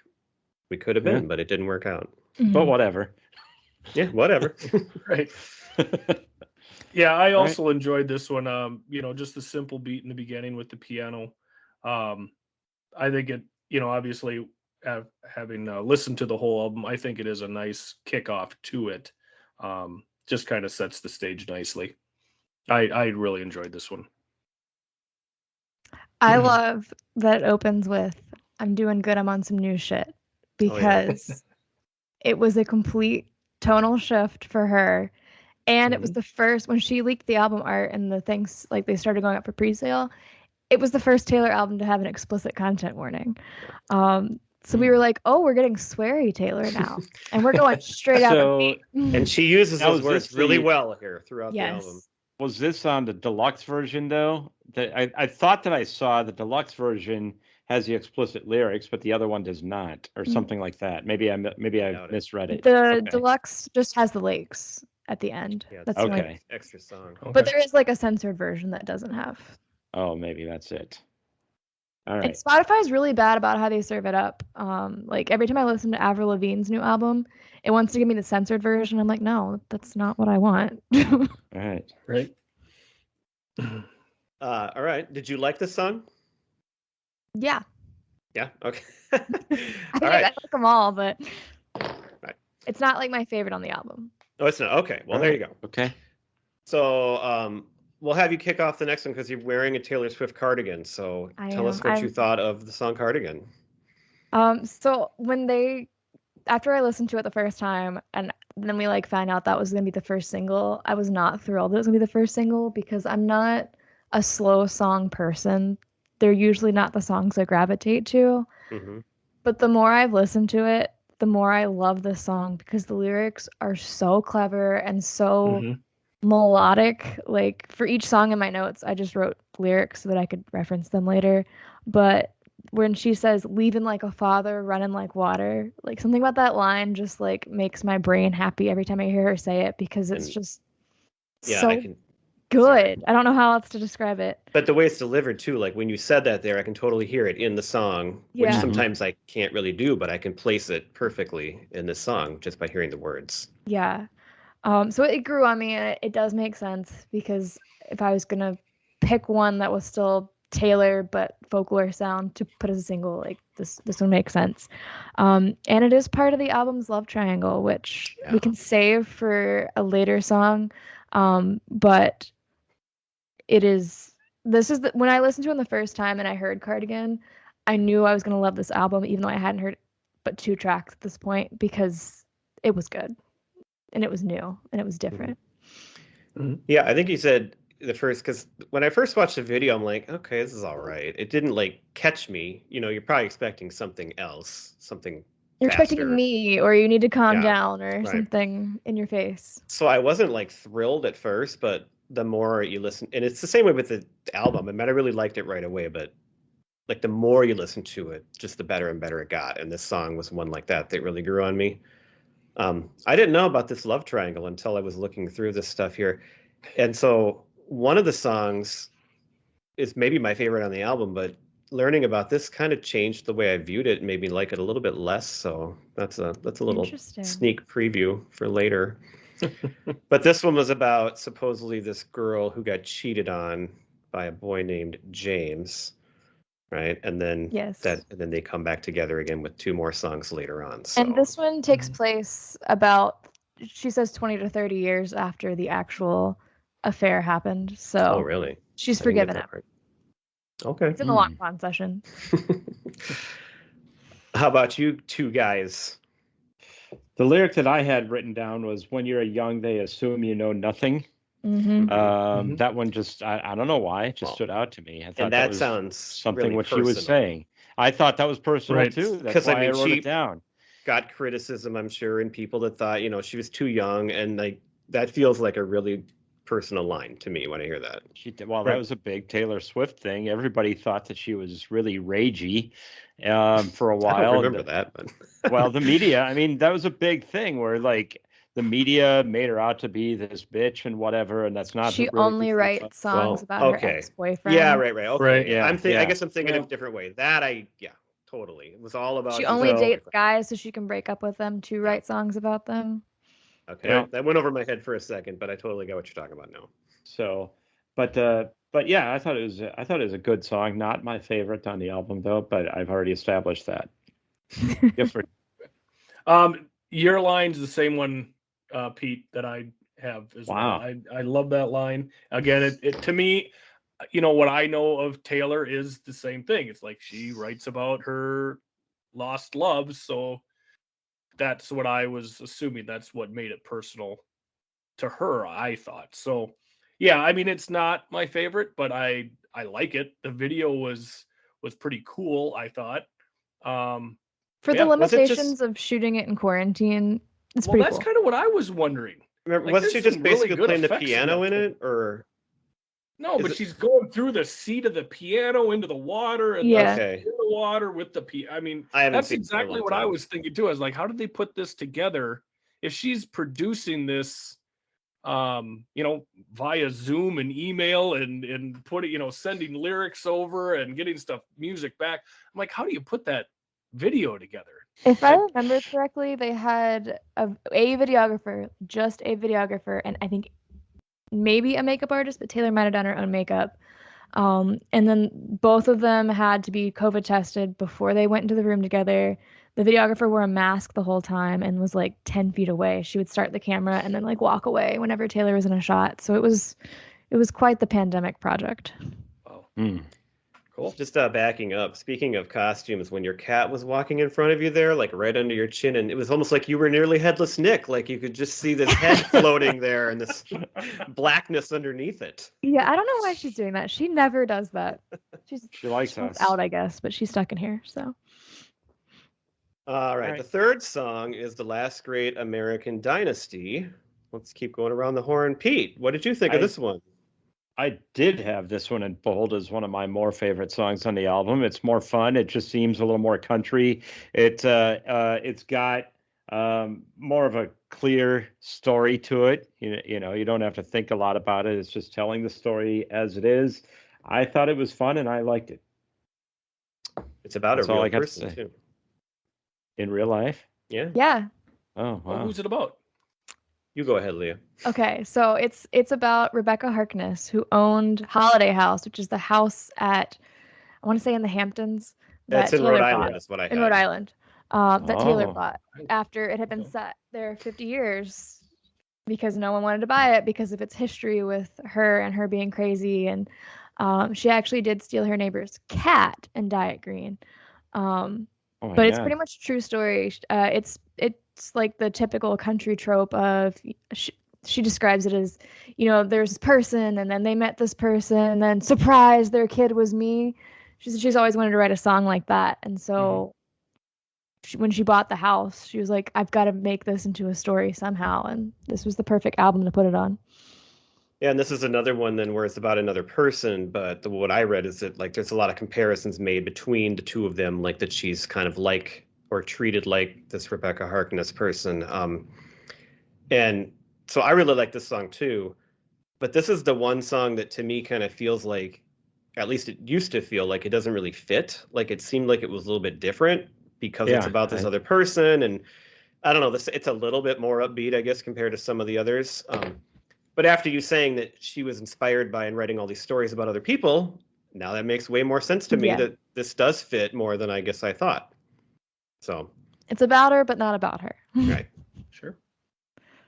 we could have been, but it didn't work out. But whatever. Yeah, whatever. Right. Yeah, I also enjoyed this one. Just the simple beat in the beginning with the piano. I think it, obviously having listened to the whole album, I think it is a nice kickoff to it. Just kind of sets the stage nicely. I really enjoyed this one. I love that it opens with "I'm doing good, I'm on some new shit," because it was a complete tonal shift for her. And it was the first, when she leaked the album art and the things, like, they started going up for pre-sale, it was the first Taylor album to have an explicit content warning. So we were like, oh, we're getting sweary Taylor now. And we're going straight out the gate. And she uses Now, those is words this really the- well here throughout the album. Yes. Was this on the deluxe version though? I thought that I saw the deluxe version has the explicit lyrics, but the other one does not, or something like that. Maybe I misread it. The deluxe just has the lakes at the end. Yeah, That's the only- Okay. extra song. Okay. But there is like a censored version that doesn't have. Oh, maybe that's it. All And right. Spotify is really bad about how they serve it up. Like every time I listen to Avril Lavigne's new album, it wants to give me the censored version. I'm like, no, that's not what I want. All right. Right. All right. Did you like this song? Yeah. Yeah. Okay. I All right. like them all, but Right. it's not like my favorite on the album. Oh, it's not. Okay. Well, there you go. Okay. So we'll have you kick off the next one because you're wearing a Taylor Swift cardigan. So tell us what you thought of the song Cardigan. So after I listened to it the first time, and then we like found out that was gonna be the first single, I was not thrilled it was gonna be the first single because I'm not a slow song person. They're usually not the songs I gravitate to. Mm-hmm. But the more I've listened to it, the more I love this song because the lyrics are so clever and so melodic. Like for each song in my notes, I just wrote lyrics so that I could reference them later. But when she says leaving like a father, running like water, like something about that line just like makes my brain happy every time I hear her say it because it's just so good. Sorry. I don't know how else to describe it. But the way it's delivered too, like when you said that there, I can totally hear it in the song, which Yeah. sometimes I can't really do, but I can place it perfectly in this song just by hearing the words. Yeah. So it grew on me, and it does make sense because if I was gonna pick one that was still Taylor but folklore sound to put as a single, like this one makes sense. And it is part of the album's love triangle, which we can save for a later song. But it is. When I listened to it the first time and I heard Cardigan, I knew I was gonna love this album, even though I hadn't heard but 2 tracks at this point because it was good. And it was new and it was different. Mm-hmm. Yeah, I think you said the first, because when I first watched the video, I'm like, okay, this is all right. It didn't like catch me. You know, you're probably expecting something else, something You're faster. expecting me, or you need to calm down, or something in your face. So I wasn't like thrilled at first, but the more you listen, and it's the same way with the album. I mean, I really liked it right away, but like the more you listen to it, just the better and better it got. And this song was one like that really grew on me. I didn't know about this love triangle until I was looking through this stuff here. And so one of the songs is maybe my favorite on the album, but learning about this kind of changed the way I viewed it and made me like it a little bit less. So that's a little sneak preview for later. But this one was about supposedly this girl who got cheated on by a boy named James. Right. And then and then they come back together again with 2 more songs later on. So. And this one takes place about, she says 20 to 30 years after the actual affair happened. So really? She's forgiven him. Okay. It's in the long pond session. How about you 2 guys? The lyric that I had written down was, when you're young, they assume you know nothing. Mm-hmm. That one just, I don't know why, it just stood out to me. I thought and that was sounds something really what personal. she was saying. I thought that was personal too. That's why I wrote it down. Got criticism, I'm sure, and people that thought, you know, she was too young, and like that feels like a really personal line to me when I hear that. She did, well, that was a big Taylor Swift thing. Everybody thought that she was really ragey for a while. I don't remember that, but well, the media, I mean, that was a big thing where like the media made her out to be this bitch and whatever, and that's not. She only writes songs about her ex-boyfriend. Yeah, right. Okay. Right. Yeah. I guess I'm thinking of a different way. That totally. It was all about. She only dates guys so she can break up with them to write songs about them. Okay, that went over my head for a second, but I totally get what you're talking about now. So, but yeah, I thought it was a good song. Not my favorite on the album though, but I've already established that. Different. Your line's the same one, Pete, that I have as Wow. well. I love that line. Again, it to me, what I know of Taylor is the same thing. It's like she writes about her lost loves, so that's what I was assuming. That's what made it personal to her, I thought. So yeah, I mean, it's not my favorite, but I like it. The video was pretty cool, I thought. For the Yeah. Was it just limitations of shooting it in quarantine, it's Well, pretty that's cool. kind of what I was wondering. remember, Like, wasn't there's she just some really basically good playing the effects in piano that in thing. it, or No, is but it- she's going through the seat of the piano into the water and Yeah. then Okay. in the water with the piano. I mean, I haven't that's seen it in a exactly long what I time. was thinking too. I was like, how did they put this together? If she's producing this, via Zoom and email and putting, sending lyrics over and getting music back. I'm like, how do you put that video together? If I remember correctly, they had a videographer, just a videographer, and I think maybe a makeup artist, but Taylor might have done her own makeup. And then both of them had to be COVID tested before they went into the room together. The videographer wore a mask the whole time and was like 10 feet away. She would start the camera and then like walk away whenever Taylor was in a shot. So it was quite the pandemic project. Oh, Cool. Just backing up. Speaking of costumes, when your cat was walking in front of you there, like right under your chin, and it was almost like you were nearly headless Nick. Like you could just see this head floating there and this blackness underneath it. Yeah, I don't know why she's doing that. She never does that. She likes she wants us. out, I guess, but she's stuck in here. So All right. The third song is The Last Great American Dynasty. Let's keep going around the horn. Pete, what did you think of this one? I did have this one in bold as one of my more favorite songs on the album. It's more fun. It just seems a little more country. It's got more of a clear story to it. You don't have to think a lot about it. It's just telling the story as it is. I thought it was fun and I liked it. It's about That's a all real I got to person say. too. In real life? Yeah. yeah. Oh, wow. who's it about? You go ahead, Leah. Okay, so it's about Rebecca Harkness, who owned Holiday House, which is the house at, I want to say in the Hamptons, That's that in Taylor Rhode Island. bought. That's what I had. In Rhode Island, that Taylor Oh. bought after it had been Okay. set there 50 years because no one wanted to buy it because of its history with her and her being crazy. And she actually did steal her neighbor's cat and dye it green. Oh my But it's God. pretty much true story. It's like the typical country trope of she describes it as, there's this person and then they met this person and then surprise, their kid was me. She's always wanted to write a song like that. And so when she bought the house, she was like, I've got to make this into a story somehow. And this was the perfect album to put it on. Yeah, and this is another one then where it's about another person, but what I read is that like there's a lot of comparisons made between the two of them, like that she's kind of like or treated like this Rebecca Harkness person. And so I really like this song too, but this is the one song that to me kind of feels like, at least it used to feel like it doesn't really fit. Like it seemed like it was a little bit different because it's about this other person, and I don't know, it's a little bit more upbeat, I guess, compared to some of the others. But after you saying that she was inspired by and writing all these stories about other people, now that makes way more sense to me that this does fit more than I guess I thought. So it's about her, but not about her. Right. Sure.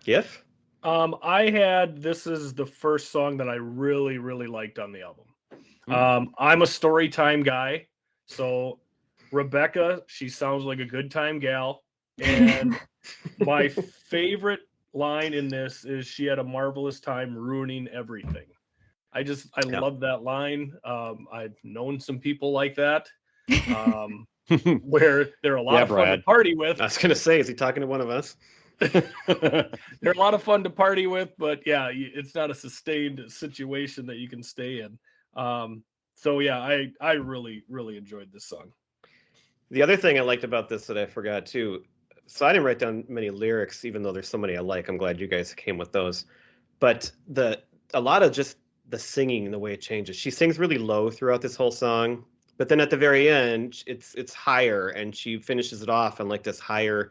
Giff? This is the first song that I really, really liked on the album. I'm a story time guy. So Rebecca, she sounds like a good time gal. And my favorite line in this is she had a marvelous time ruining everything. I love that line. I've known some people like that, where they're a lot of fun to party with. I was going to say, is he talking to one of us? They're a lot of fun to party with, but yeah, it's not a sustained situation that you can stay in. So yeah, I really, really enjoyed this song. The other thing I liked about this that I forgot too, so I didn't write down many lyrics, even though there's so many I like. I'm glad you guys came with those. But a lot of just the singing and the way it changes. She sings really low throughout this whole song, but then at the very end, it's higher, and she finishes it off on like this higher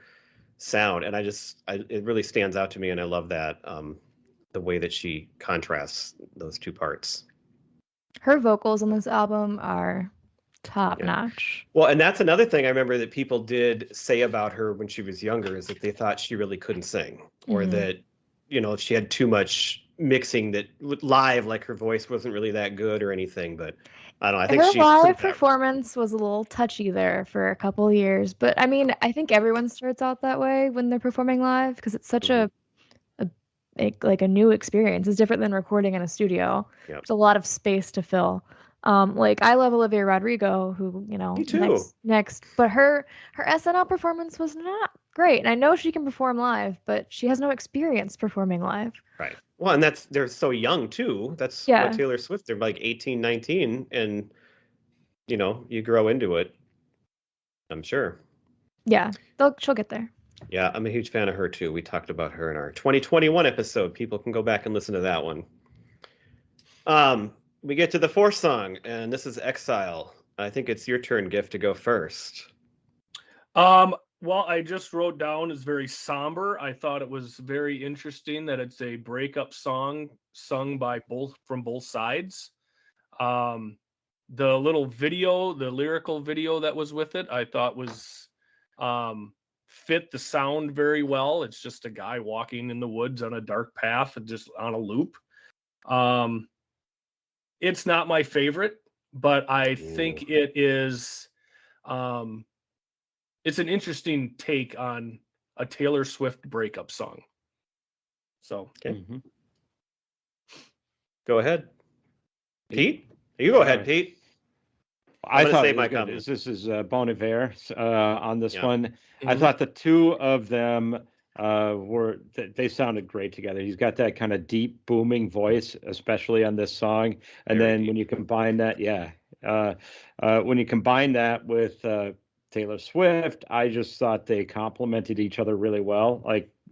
sound, and it really stands out to me, and I love that the way that she contrasts those two parts. Her vocals on this album are top notch. Well, and that's another thing I remember that people did say about her when she was younger, is that they thought she really couldn't sing, or that she had too much mixing that live, like her voice wasn't really that good or anything. But I don't know. I think Her she's live proved that. performance was a little touchy there for a couple of years, but I mean, I think everyone starts out that way when they're performing live because it's such a like a new experience. It's different than recording in a studio. Yep. There's a lot of space to fill. Like I love Olivia Rodrigo, who Me too. next, but her SNL performance was not great. And I know she can perform live, but she has no experience performing live. Right. Well, and they're so young too. That's what Taylor Swift. They're like 18, 19, and you grow into it. I'm sure. Yeah, she'll get there. Yeah, I'm a huge fan of her too. We talked about her in our 2021 episode. People can go back and listen to that one. We get to the fourth song, and this is Exile. I think it's your turn, Giff, to go first. Well, I just wrote down it's very somber. I thought it was very interesting that it's a breakup song sung by from both sides. The little video, the lyrical video that was with it, I thought was fit the sound very well. It's just a guy walking in the woods on a dark path and just on a loop. It's not my favorite, but I think it is it's an interesting take on a Taylor Swift breakup song. So Go ahead, Pete. You go ahead, Pete. I thought this is Bon Iver on this one. Mm-hmm. I thought the two of them they sounded great together. He's got that kind of deep booming voice, especially on this song. And then when you combine that, when you combine that with Taylor Swift, I just thought they complemented each other really well.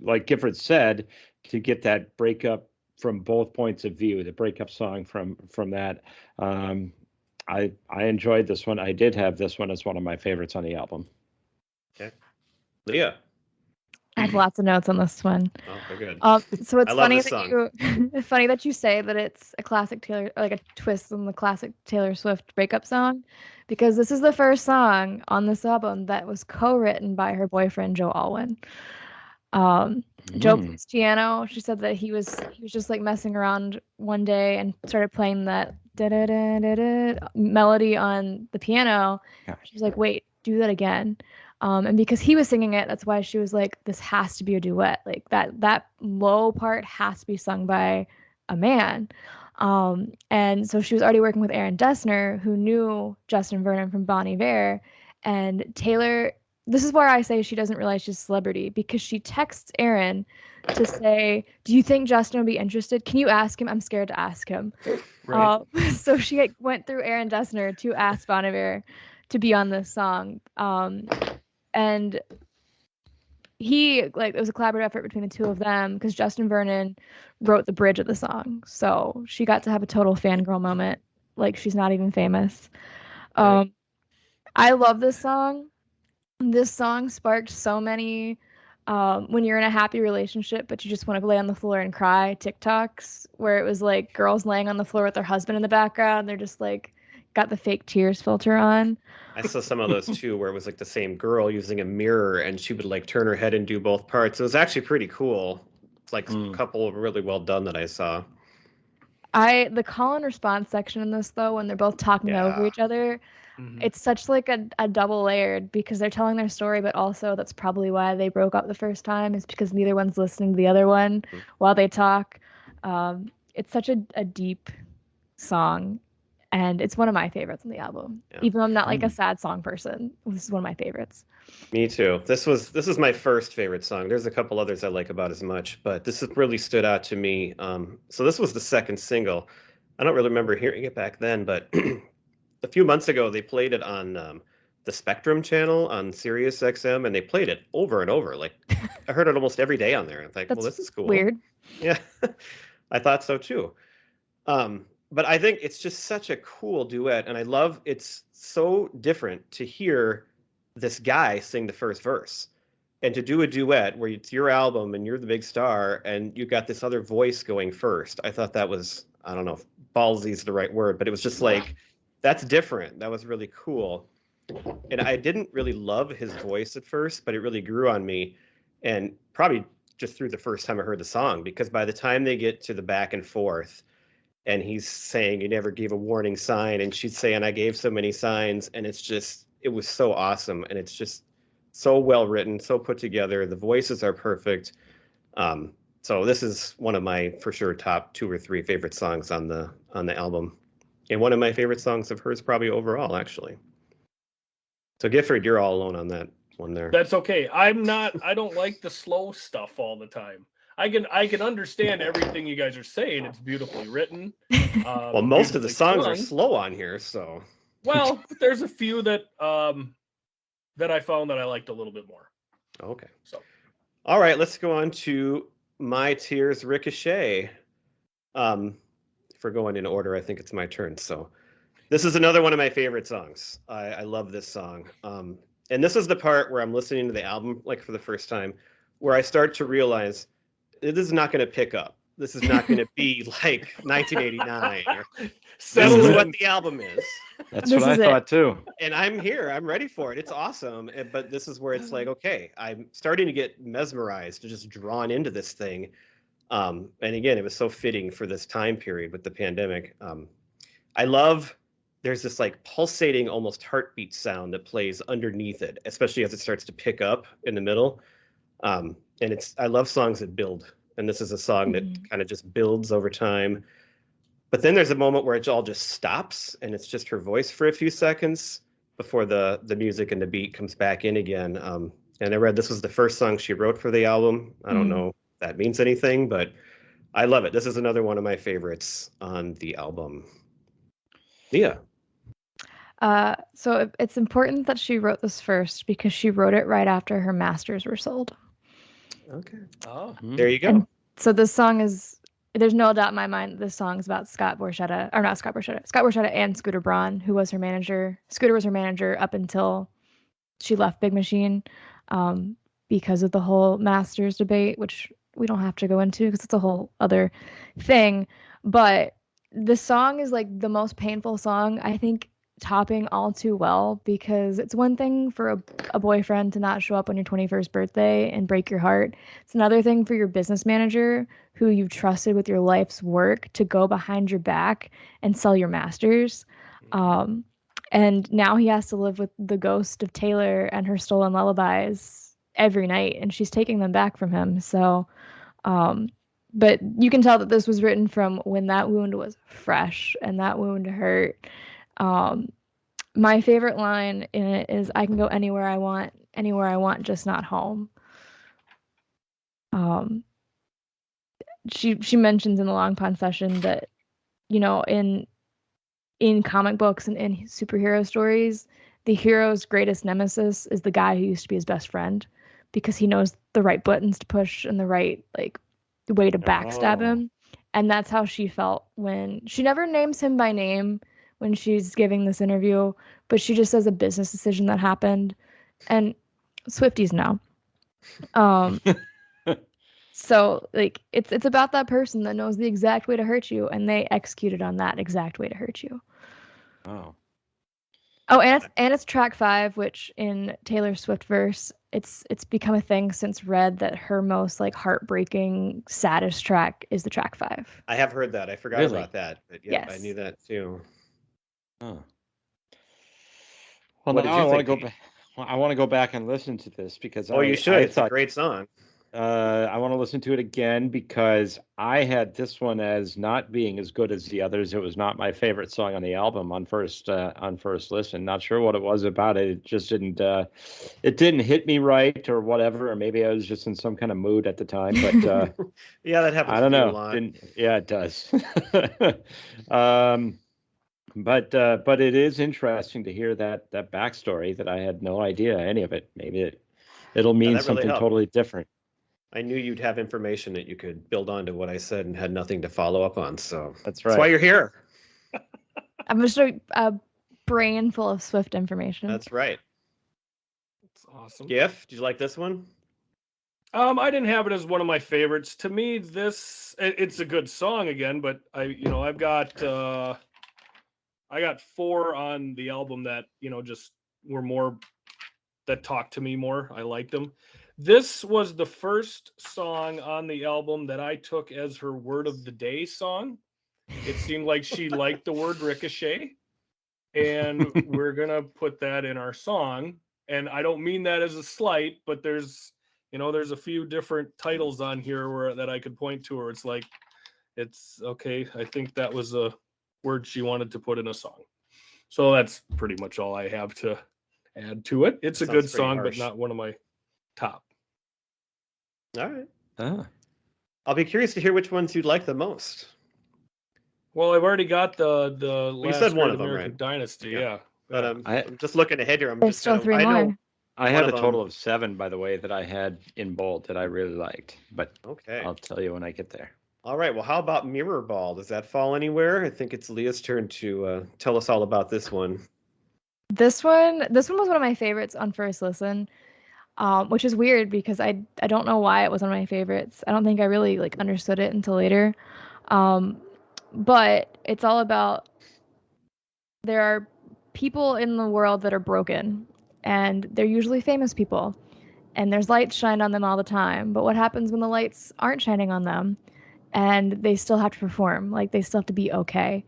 Like Gifford said, to get that breakup from both points of view, the breakup song from that. I enjoyed this one. I did have this one as one of my favorites on the album. Okay. Leah. I have lots of notes on this one. Oh, very good. So it's funny that you say that it's a classic Taylor, like a twist on the classic Taylor Swift breakup song, because this is the first song on this album that was co-written by her boyfriend Joe Alwyn. Joe plays piano. She said that he was just like messing around one day and started playing that melody on the piano. Yeah. She's like, wait, do that again. And because he was singing it, that's why she was like, this has to be a duet. Like that low part has to be sung by a man. And so she was already working with Aaron Dessner, who knew Justin Vernon from Bon Iver. And Taylor, this is where I say she doesn't realize she's a celebrity, because she texts Aaron to say, do you think Justin would be interested? Can you ask him? I'm scared to ask him. Right. So she went through Aaron Dessner to ask Bon Iver to be on this song. And it was a collaborative effort between the two of them, because Justin Vernon wrote the bridge of the song. So she got to have a total fangirl moment, like she's not even famous. Right. I love this song. This song sparked so many when you're in a happy relationship but you just want to lay on the floor and cry TikToks, where it was like girls laying on the floor with their husband in the background. They're just like got the fake tears filter on. I saw some of those too, where it was like the same girl using a mirror and she would like turn her head and do both parts. It was actually pretty cool. It's like a couple really well done that I saw. The call and response section in this, though, when they're both talking over each other, it's such like a double layered, because they're telling their story, but also that's probably why they broke up the first time, is because neither one's listening to the other one while they talk. It's such a deep song, and it's one of my favorites on the album. Yeah. Even though I'm not like a sad song person, this is one of my favorites. Me too. This is my first favorite song. There's a couple others I like about as much, but this really stood out to me. So this was the second single. I don't really remember hearing it back then, but a few months ago they played it on the Spectrum channel on Sirius XM, and they played it over and over. Like I heard it almost every day on there. I'm like, well, this is cool. Weird. Yeah, I thought so too. But I think it's just such a cool duet, and I love it's so different to hear this guy sing the first verse and to do a duet where it's your album and you're the big star and you got this other voice going first. I thought that was, I don't know if ballsy is the right word, but it was just like, that's different. That was really cool. And I didn't really love his voice at first, but it really grew on me. And probably just through the first time I heard the song, because by the time they get to the back and forth, and he's saying you never gave a warning sign, and she's saying I gave so many signs, and it was so awesome, and it's just so well written, so put together. The voices are perfect. So this is one of my for sure top 2 or 3 favorite songs on the album, and one of my favorite songs of hers probably overall, actually. So Gifford, you're all alone on that one there. That's okay. I don't like the slow stuff all the time. I can understand everything you guys are saying. It's beautifully written. Well, most of the songs are sung. slow on here, so. Well, there's a few that I found that I liked a little bit more. Okay. So, all right, let's go on to My Tears Ricochet. If we're going in order, I think it's my turn. So this is another one of my favorite songs. I love this song. And this is the part where I'm listening to the album like for the first time, where I start to realize this is not going to pick up. This is not going to be like 1989. This is what the album is. That's what I thought too. And I'm here. I'm ready for it. It's awesome. But this is where it's like, okay, I'm starting to get mesmerized, just drawn into this thing. And again, it was so fitting for this time period with the pandemic. I love, there's this like pulsating, almost heartbeat sound that plays underneath it, especially as it starts to pick up in the middle. And I love songs that build. And this is a song that kind of just builds over time. But then there's a moment where it all just stops and it's just her voice for a few seconds before the music and the beat comes back in again. And I read this was the first song she wrote for the album. I don't know if that means anything, but I love it. This is another one of my favorites on the album. Leah. So it's important that she wrote this first because she wrote it right after her masters were sold. Okay. Oh. There you go. And so this song there's no doubt in my mind this song is about Scott Borchetta and Scooter Braun, who was her manager. Scooter was her manager up until she left Big Machine because of the whole masters debate, which we don't have to go into because it's a whole other thing. But the song is like the most painful song, I think, topping All Too Well, because it's one thing for a boyfriend to not show up on your 21st birthday and break your heart. It's another thing for your business manager who you've trusted with your life's work to go behind your back and sell your masters. And now he has to live with the ghost of Taylor and her stolen lullabies every night, and she's taking them back from him. So, but you can tell that this was written from when that wound was fresh and that wound hurt. My favorite line in it is, "I can go anywhere I want, just not home." She mentions in the Long Pond session that, you know, in comic books and in superhero stories, the hero's greatest nemesis is the guy who used to be his best friend, because he knows the right buttons to push and the right way to backstab him. And that's how she felt when she never names him by name when she's giving this interview, but she just says a business decision that happened. And Swifties know. So it's about that person that knows the exact way to hurt you, and they executed on that exact way to hurt you. Oh. Oh, and it's track 5, which in Taylor Swift verse, it's become a thing since Red that her most heartbreaking, saddest track is the track 5. I have heard that. I forgot about that. But yeah, yes. I knew that too. Oh. Well, what now did you I want to think, go back. Well, I want to go back and listen to this because you should. It's a great song. I want to listen to it again because I had this one as not being as good as the others. It was not my favorite song on the album on first listen. Not sure what it was about it. It just didn't hit me right or whatever, or maybe I was just in some kind of mood at the time. But yeah, that happens. I don't know. A lot. Yeah, it does. But it is interesting to hear that backstory that I had no idea any of it. Maybe it'll mean really something helped. totally different. I knew you'd have information that you could build onto what I said and had nothing to follow up on. So that's right. That's why you're here. I'm just a brain full of Swift information. That's right. That's awesome. Giff, did you like this one? I didn't have it as one of my favorites. To me, it's a good song again, but I got 4 on the album that just were more, that talked to me more. I liked them. This was the first song on the album that I took as her word of the day song. It seemed like she liked the word ricochet, and we're gonna put that in our song. And I don't mean that as a slight, but there's a few different titles on here that I could point to where it's like, it's okay. I think that was a word she wanted to put in a song. So that's pretty much all I have to add to it. It's a Sounds good pretty song, harsh. but not one of my top. All right. Ah. I'll be curious to hear which ones you'd like the most. Well, I've already got the you last said one Great of them, American right? Dynasty. Yeah. Yeah. But Yeah. I'm just looking ahead here. I'm There's just still kinda, three I more. know. I One had a of total them- of 7, by the way, that I had in bold that I really liked, but Okay. I'll tell you when I get there. All right. Well, how about Mirror Ball? Does that fall anywhere? I think it's Leah's turn to tell us all about this one. This one was one of my favorites on first listen, which is weird because I don't know why it was one of my favorites. I don't think I really like understood it until later. But it's all about there are people in the world that are broken, and they're usually famous people, and there's lights shined on them all the time. But what happens when the lights aren't shining on them, and they still have to perform? Like they still have to be okay.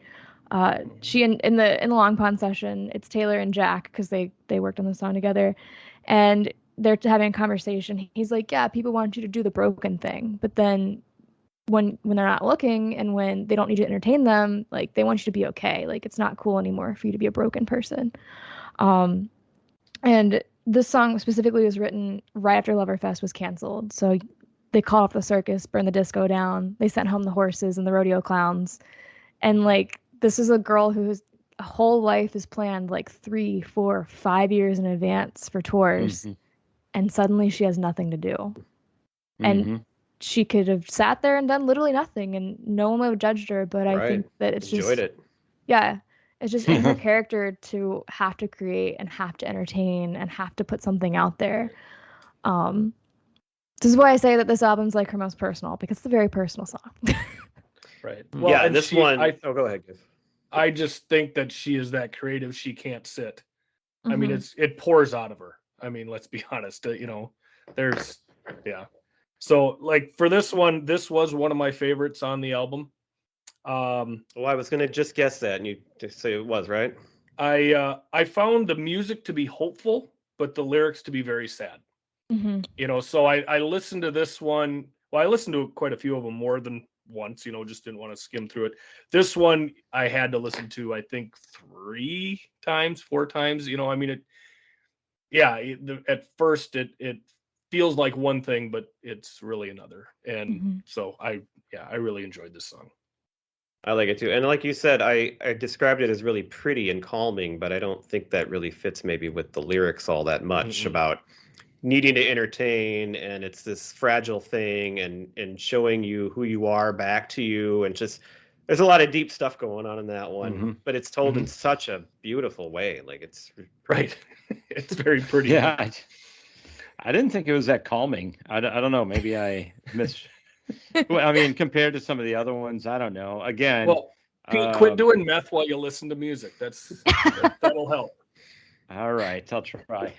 She in the Long Pond session, it's Taylor and Jack because they worked on the song together, and they're having a conversation. He's like, "Yeah, people want you to do the broken thing, but then when they're not looking and when they don't need you to entertain them, like they want you to be okay. Like it's not cool anymore for you to be a broken person." And this song specifically was written right after Loverfest was canceled, so they called off the circus, burned the disco down, they sent home the horses and the rodeo clowns. And like this is a girl whose whole life is planned like 3, 4, 5 years in advance for tours, and suddenly she has nothing to do. And she could have sat there and done literally nothing, and no one would have judged her. But I think that it's Enjoyed just, it. yeah, it's just in her character to have to create and have to entertain and have to put something out there. This is why I say that this album's like her most personal, because it's a very personal song. Right. Well, yeah, and this one. Oh, go ahead, Giff. I just think that she is that creative. She can't sit. I mean, Mhm. it pours out of her. I mean, let's be honest. There's, yeah. So, like for this one, this was one of my favorites on the album. Well, I was gonna just guess that, and you just say it was, right? I found the music to be hopeful, but the lyrics to be very sad. Mhm. So I listened to this one. Well, I listened to quite a few of them more than once. Just didn't want to skim through it. This one I had to listen to, I think 3 times, 4 times. I mean, at first it feels like one thing, but it's really another. And so I really enjoyed this song. I like it too. And like you said, I described it as really pretty and calming, but I don't think that really fits maybe with the lyrics all that much about needing to entertain, and it's this fragile thing, and showing you who you are back to you, and just there's a lot of deep stuff going on in that one, but it's told in such a beautiful way. Like it's right. It's very pretty. Yeah. I didn't think it was that calming. I don't know. Maybe I missed. Well, I mean, compared to some of the other ones, I don't know. Again, well, Pete, quit doing meth while you listen to music. That'll help. All right, I'll try.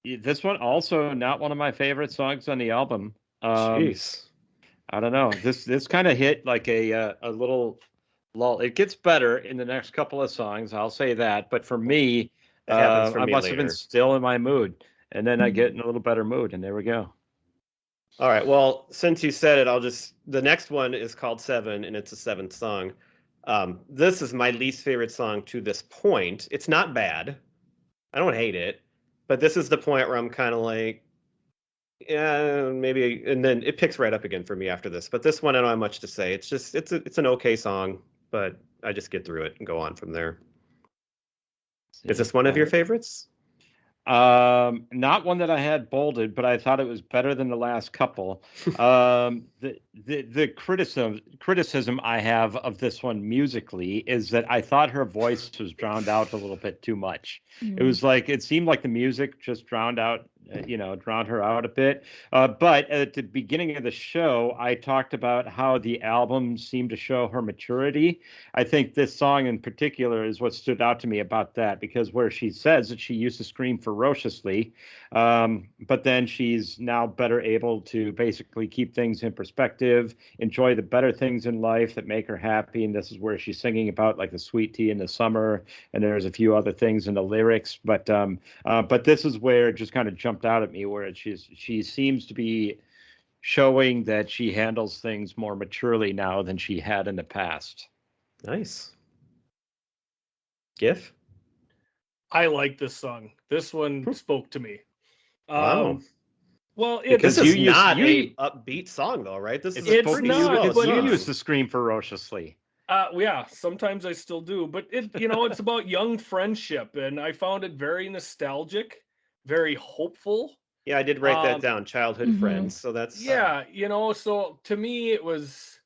This one also not one of my favorite songs on the album. Jeez. I don't know. This kind of hit like a little lull. It gets better in the next couple of songs, I'll say that. But for me, It happens for I me must have been later. still in my mood, and then I get in a little better mood, and there we go. All right. Well, since you said it, the next one is called 7, and it's a 7th song. This is my least favorite song to this point. It's not bad. I don't hate it, but this is the point where I'm kind of like, yeah, maybe, and then it picks right up again for me after this. But this one, I don't have much to say. It's just, it's an okay song, but I just get through it and go on from there. Is this one of your favorites? Not one that I had bolded, but I thought it was better than the last couple. The criticism I have of this one musically is that I thought her voice was drowned out a little bit too much. It was like it seemed like the music just drowned out drown her out a bit. But at the beginning of the show, I talked about how the album seemed to show her maturity. I think this song in particular is what stood out to me about that, because where she says that she used to scream ferociously, but then she's now better able to basically keep things in perspective, enjoy the better things in life that make her happy. And this is where she's singing about like the sweet tea in the summer, and there's a few other things in the lyrics. But this is where it just kind of jumped out at me, where she seems to be showing that she handles things more maturely now than she had in the past. Nice. Giff? I like this song. This one spoke to me. Wow. Well, Because it's this is not a upbeat song, though, right? This is a It's pretty not, slow but you song. used to scream ferociously. Yeah, sometimes I still do, but it's about young friendship, and I found it very nostalgic, very hopeful. Yeah, I did write that down. Childhood friends. So that's Yeah, so to me it was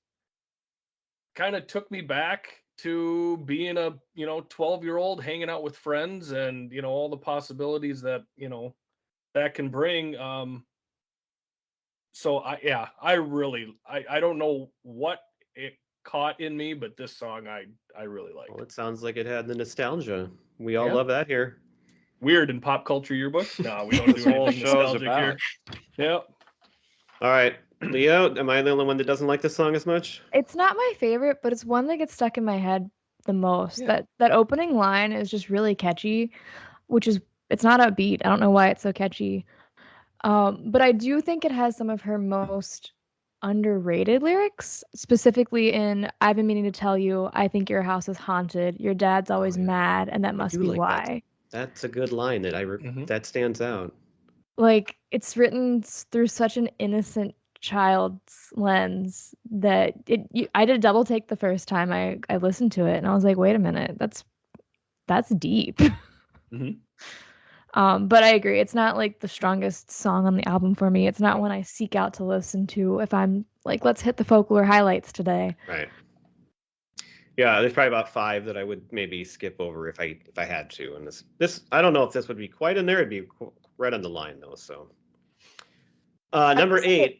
kind of took me back to being a 12-year-old hanging out with friends, and all the possibilities that that can bring. So I really I don't know what it caught in me, but this song I really like. Well, it sounds like it had the nostalgia. We all Yeah. love that here. Weird in pop culture yearbook. No, we don't do This whole anything show's nostalgic about. here. Yeah. All right, Leah, am I the only one that doesn't like this song as much? It's not my favorite, but it's one that gets stuck in my head the most. Yeah. That opening line is just really catchy, which is it's not upbeat. I don't know why it's so catchy. But I do think it has some of her most underrated lyrics, specifically in I've been meaning to tell you, I think your house is haunted. Your dad's always yeah. mad, and that must do be like that. why. That's a good line that that stands out. Like it's written through such an innocent child's lens that I did a double take the first time I listened to it, and I was like, wait a minute, that's deep. But I agree, it's not like the strongest song on the album for me. It's not one I seek out to listen to if I'm like, let's hit the folklore highlights today. Right. Yeah, there's probably about 5 that I would maybe skip over if I had to. And this I don't know if this would be quite in there. It'd be right on the line though. So number 8.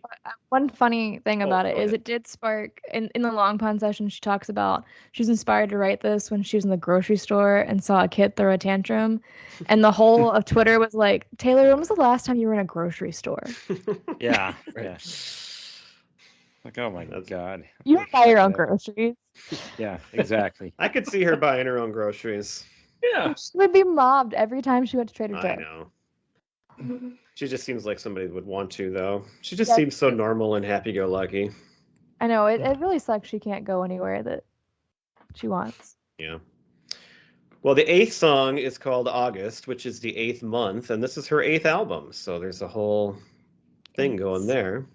One funny thing about it go is ahead. it did spark in the Long Pond session. She talks about she was inspired to write this when she was in the grocery store and saw a kid throw a tantrum, and the whole of Twitter was like, "Taylor, when was the last time you were in a grocery store?" Yeah, yeah. Like, oh my God. You don't buy your own groceries. Yeah, exactly. I could see her buying her own groceries. Yeah. She would be mobbed every time she went to Trader Joe's. I know. She just seems like somebody that would want to, though. She just seems so normal and happy-go-lucky. I know, it really sucks she can't go anywhere that she wants. Yeah. Well, the 8th song is called August, which is the 8th month, and this is her 8th album. So there's a whole thing going there.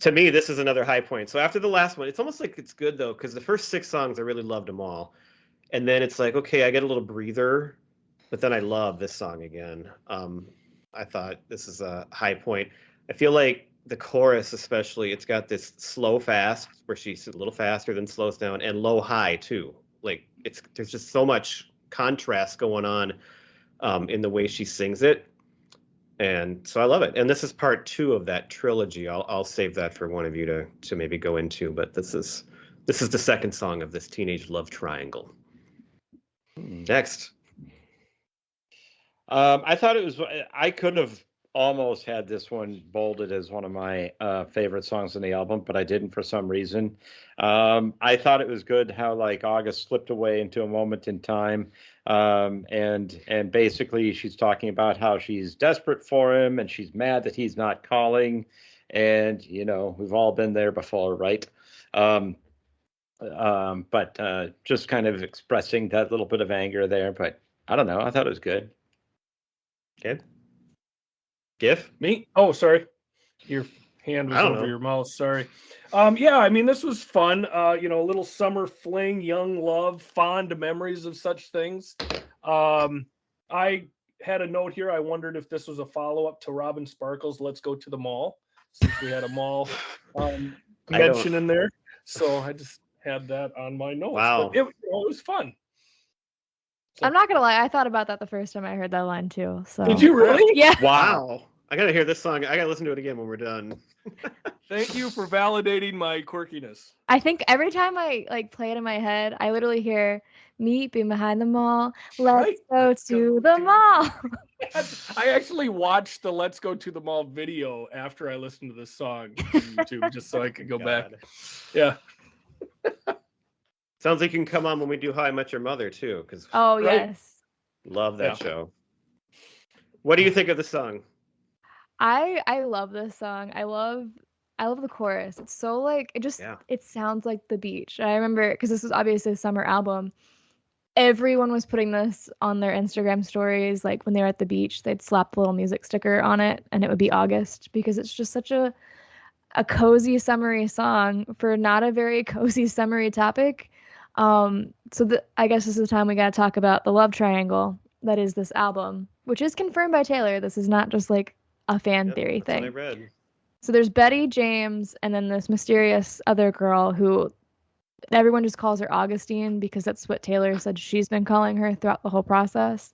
To me, this is another high point. So after the last one, it's almost like it's good, though, because the first 6 songs, I really loved them all. And then it's like, okay, I get a little breather, but then I love this song again. I thought this is a high point. I feel like the chorus, especially, it's got this slow fast where she's a little faster, then slows down, and low high too. Like there's just so much contrast going on in the way she sings it, and so I love it. And this is part 2 of that trilogy. I'll save that for one of you to maybe go into. But this is the second song of this teenage love triangle. Next. I thought it was. I could have almost had this one bolded as one of my favorite songs in the album, but I didn't for some reason. I thought it was good how like August slipped away into a moment in time, and basically she's talking about how she's desperate for him and she's mad that he's not calling, and we've all been there before, right? But just kind of expressing that little bit of anger there. But I don't know. I thought it was good. Okay. Giff? Me? Oh, sorry. Your hand was over your mouth. Sorry. Yeah, I mean, this was fun. A little summer fling, young love, fond memories of such things. I had a note here. I wondered if this was a follow-up to Robin Sparkle's Let's Go to the Mall, since we had a mall mention in there. So I just had that on my notes. Wow. But it was fun. I'm not gonna lie, I thought about that the first time I heard that line too. So Did you really? Yeah. Wow. I gotta hear this song. I gotta listen to it again when we're done. Thank you for validating my quirkiness. I think every time I like play it in my head, I literally hear "Meet me behind the mall. Let's Right. go to the mall." I actually watched the "Let's Go to the Mall" video after I listened to this song on YouTube, just so I could go back. God. Yeah. Sounds like you can come on when we do How I Met Your Mother too, because Oh Right. yes. love that Yeah. show. What do you think of the song? I love this song. I love the chorus. It's so like Yeah. it sounds like the beach. I remember because this was obviously a summer album. Everyone was putting this on their Instagram stories, like when they were at the beach, they'd slap the little music sticker on it and it would be August because it's just such a cozy summery song for not a very cozy summery topic. I guess this is the time we got to talk about the love triangle that is this album, which is confirmed by Taylor. This is not just like a fan Yep, theory that's what I thing. read. So there's Betty, James, and then this mysterious other girl who everyone just calls her Augustine because that's what Taylor said she's been calling her throughout the whole process.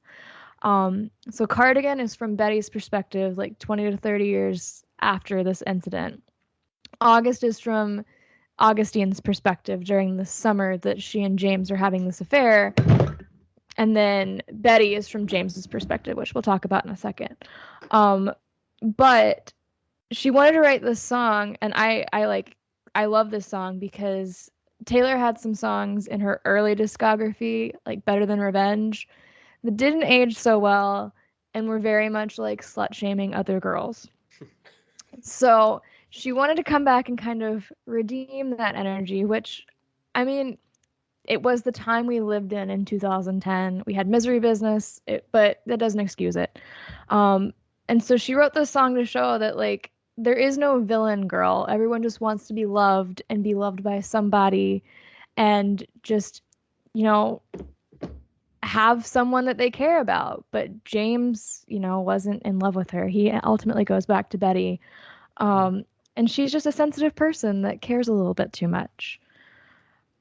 So Cardigan is from Betty's perspective, like 20 to 30 years after this incident. August is from Augustine's perspective during the summer that she and James are having this affair. And then Betty is from James's perspective, which we'll talk about in a second. But she wanted to write this song, and I love this song because Taylor had some songs in her early discography, like Better Than Revenge, that didn't age so well and were very much like slut shaming other girls. So she wanted to come back and kind of redeem that energy, which, I mean, it was the time we lived in 2010. We had Misery Business, but that doesn't excuse it. And so she wrote this song to show that, like, there is no villain girl. Everyone just wants to be loved and be loved by somebody and just, have someone that they care about. But James, wasn't in love with her. He ultimately goes back to Betty. And she's just a sensitive person that cares a little bit too much.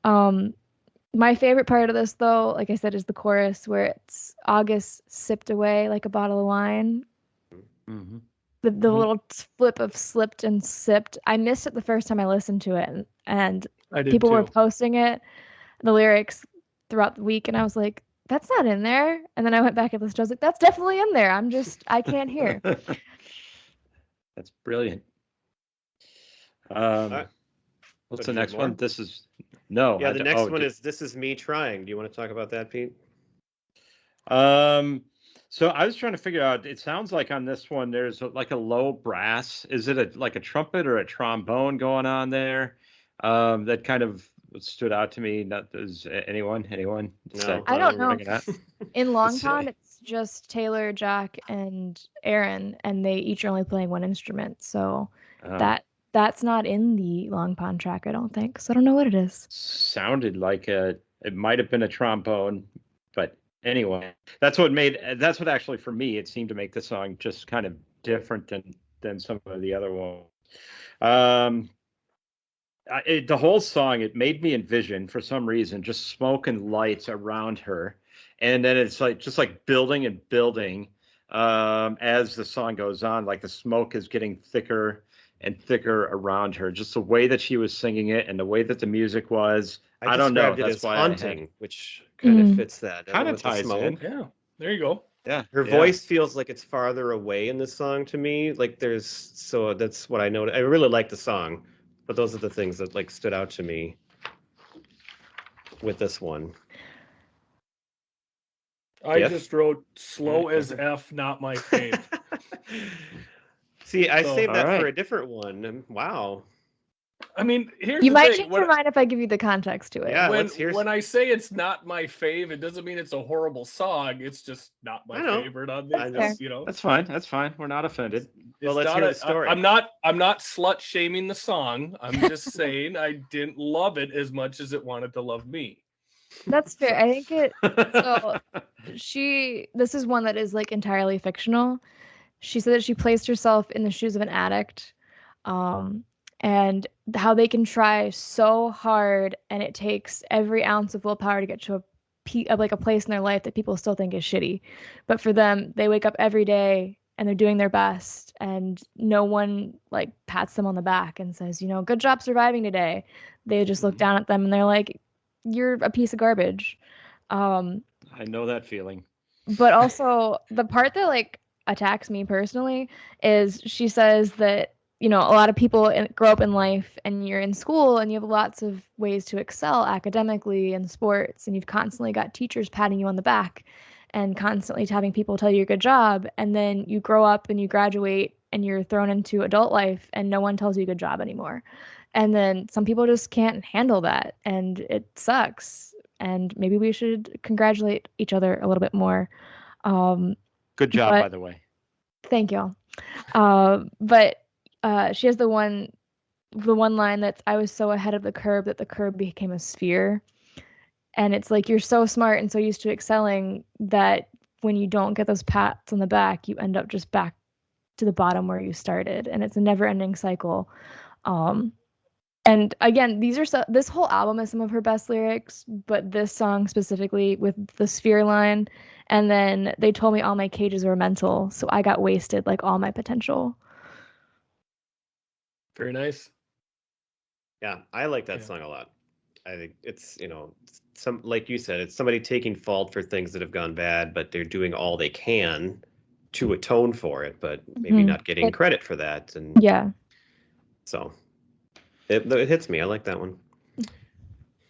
My favorite part of this, though, like I said, is the chorus where it's August sipped away like a bottle of wine. Mm-hmm. The little flip of slipped and sipped. I missed it the first time I listened to it, and I did people too. were posting it, the lyrics throughout the week, and I was like, that's not in there. And then I went back and listened. I was like, that's definitely in there. I can't hear. That's brilliant. right. What's So the do you next have more? one? This is no. Yeah, I the d- next oh, one d- is This Is Me Trying. Do you want to talk about that, Pete? So I was trying to figure out. It sounds like on this one there's like a low brass. Is it like a trumpet or a trombone going on there? That kind of stood out to me. Not does anyone? No. I don't know. Ringing out? In Long It's, Pond, it's just Taylor, Jack, and Aaron, and they each are only playing one instrument. So that's not in the Long Pond track, I don't think. So I don't know what it is. Sounded like it might have been a trombone, but anyway, that's what actually for me it seemed to make the song just kind of different than some of the other ones. The whole song, it made me envision for some reason just smoke and lights around her, and then it's like just like building and building as the song goes on, like the smoke is getting thicker and thicker around her. Just the way that she was singing it and the way that the music was. I don't know. described it That's as why haunting, which kind of fits that. kind of with the ties smoke. in. Yeah, there you go. Yeah, Her yeah. voice feels like it's farther away in the song to me. Like so that's what I noticed. I really like the song, but those are the things that like stood out to me with this one. I Giff? just wrote slow as F, not my fave. See, I So- saved that All right. for a different one. Wow. I mean, here's You the might thing. change your mind if I give you the context to it. Yeah, when let's hear when I say it's not my fave, it doesn't mean it's a horrible song. It's just not my I know. favorite on I this. know. That's fine. That's fine. We're not offended. Well, It's let's not hear the story. I'm not slut shaming the song. I'm just saying I didn't love it as much as it wanted to love me. That's fair. I think it. So this is one that is like entirely fictional. She said that she placed herself in the shoes of an addict, and how they can try so hard, and it takes every ounce of willpower to get to a like a place in their life that people still think is shitty. But for them, they wake up every day and they're doing their best, and no one like pats them on the back and says, you know, good job surviving today. They just look down at them and they're like, you're a piece of garbage. I know that feeling. But also the part that like attacks me personally is she says that, you know, a lot of people grow up in life and you're in school and you have lots of ways to excel academically in sports, and you've constantly got teachers patting you on the back and constantly having people tell you good job, and then you grow up and you graduate and you're thrown into adult life and no one tells you good job anymore. And then some people just can't handle that and it sucks. And maybe we should congratulate each other a little bit more. Good job, but- by the way. Thank you. But she has the one line that I was so ahead of the curve that the curve became a sphere. And it's like you're so smart and so used to excelling that when you don't get those pats on the back, you end up just back to the bottom where you started. And it's a never-ending cycle. And again, this whole album is some of her best lyrics, but this song specifically with the sphere line, and then they told me all my cages were mental, so I got wasted like all my potential. Very nice. Yeah, I like that song a lot. I think it's, you know, some, like you said, it's somebody taking fault for things that have gone bad, but they're doing all they can to atone for it, but maybe not getting credit for that. And yeah, so it hits me. I like that one.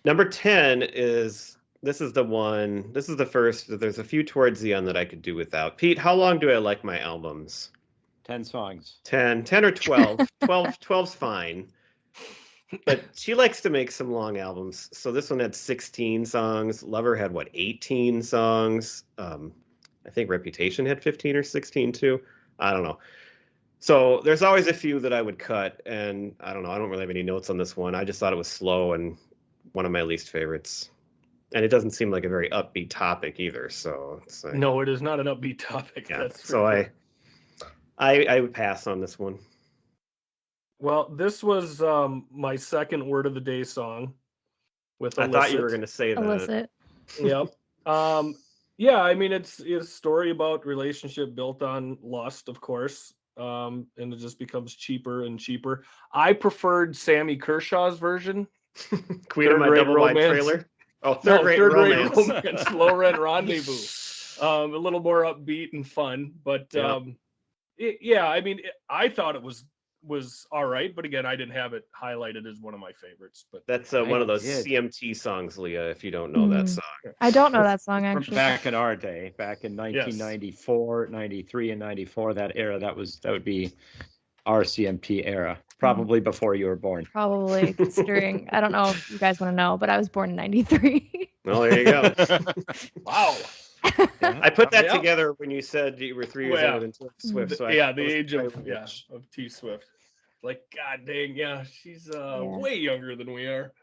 Number 10 is, this is the first. There's a few towards the end that I could do without. Pete, how long do I like my albums? 10 songs. 10 or 12. 12's fine. But she likes to make some long albums. So this one had 16 songs. Lover had, 18 songs? I think Reputation had 15 or 16 too. I don't know. So there's always a few that I would cut. And I don't know. I don't really have any notes on this one. I just thought it was slow and one of my least favorites. And it doesn't seem like a very upbeat topic either. So it's like, No, it is not an upbeat topic. yeah. That's So I would pass on this one. Well, this was my second word of the day song with Illicit. I thought you were going to say that. illicit. Yep. Yeah, I mean, it's a story about relationship built on lust, of course, and it just becomes cheaper and cheaper. I preferred Sammy Kershaw's version. Queen of My Third-rate Double Wide romance. Trailer. Oh, third-rate Third-rate romance. Low Rent Rendezvous. A little more upbeat and fun, but Yeah. I mean, I thought it was all right, but again, I didn't have it highlighted as one of my favorites. But That's one of those did. CMT songs, Leah, if you don't know that song. I don't know that song From actually. back in our day, back in 1994, 93, and 94, that era, that would be our CMT era, probably before you were born. Probably, considering I don't know if you guys want to know, but I was born in '93. Well, there you go. wow. I put that Yeah. together when you said you were 3 years older than Swift. So the I age of T Swift. Like, god dang, yeah, she's way younger than we are.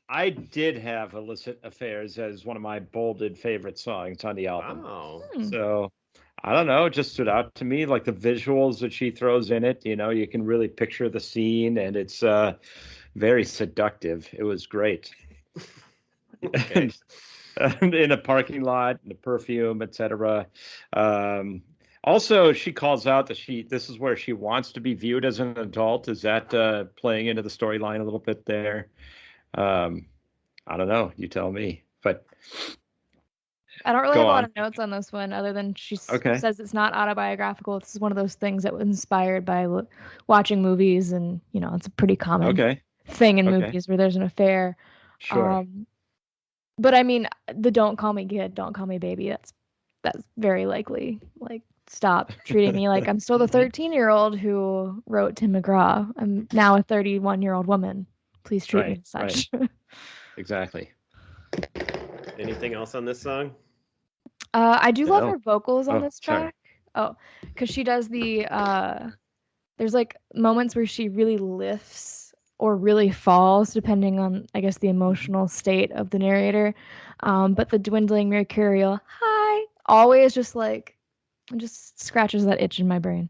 I did have Illicit Affairs as one of my bolded favorite songs on the album. Wow. So I don't know, it just stood out to me, like the visuals that she throws in it. You know, you can really picture the scene, and it's very seductive. It was great. Okay. And in a parking lot, the perfume, etc. Also, she calls out that this is where she wants to be viewed as an adult. Is that playing into the storyline a little bit there? I don't know. You tell me. But I don't really Go have a lot on. of notes on this one, other than she Okay. says it's not autobiographical. This is one of those things that was inspired by watching movies, and you know, it's a pretty common Okay. thing in Okay. movies where there's an affair. Sure. But I mean, the "Don't call me kid, don't call me baby." That's very likely. Like, stop treating me like I'm still the 13-year-old who wrote Tim McGraw. I'm now a 31-year-old woman. Please treat me as such. Exactly. Anything else on this song? I do love No. her vocals on Oh, this sorry. track. Oh, because she does the there's like moments where she really lifts or really falls, depending on, I guess, the emotional state of the narrator. But the dwindling mercurial hi always just scratches that itch in my brain.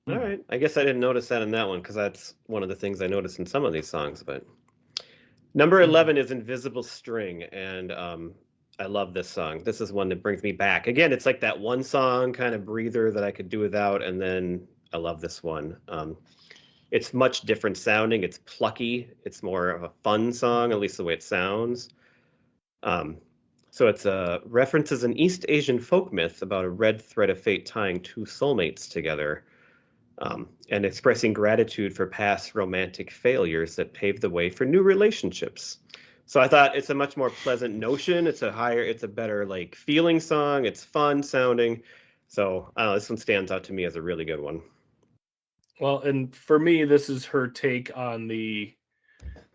All right. I guess I didn't notice that in that one because that's one of the things I noticed in some of these songs. But Number 11 is Invisible String, and I love this song. This is one that brings me back. Again, it's like that one song kind of breather that I could do without, and then I love this one. It's much different sounding. It's plucky. It's more of a fun song, at least the way it sounds. So it's references an East Asian folk myth about a red thread of fate tying two soulmates together, and expressing gratitude for past romantic failures that paved the way for new relationships. So I thought it's a much more pleasant notion. It's a better like feeling song. It's fun sounding. So I don't know, this one stands out to me as a really good one. Well, and for me, this is her take on the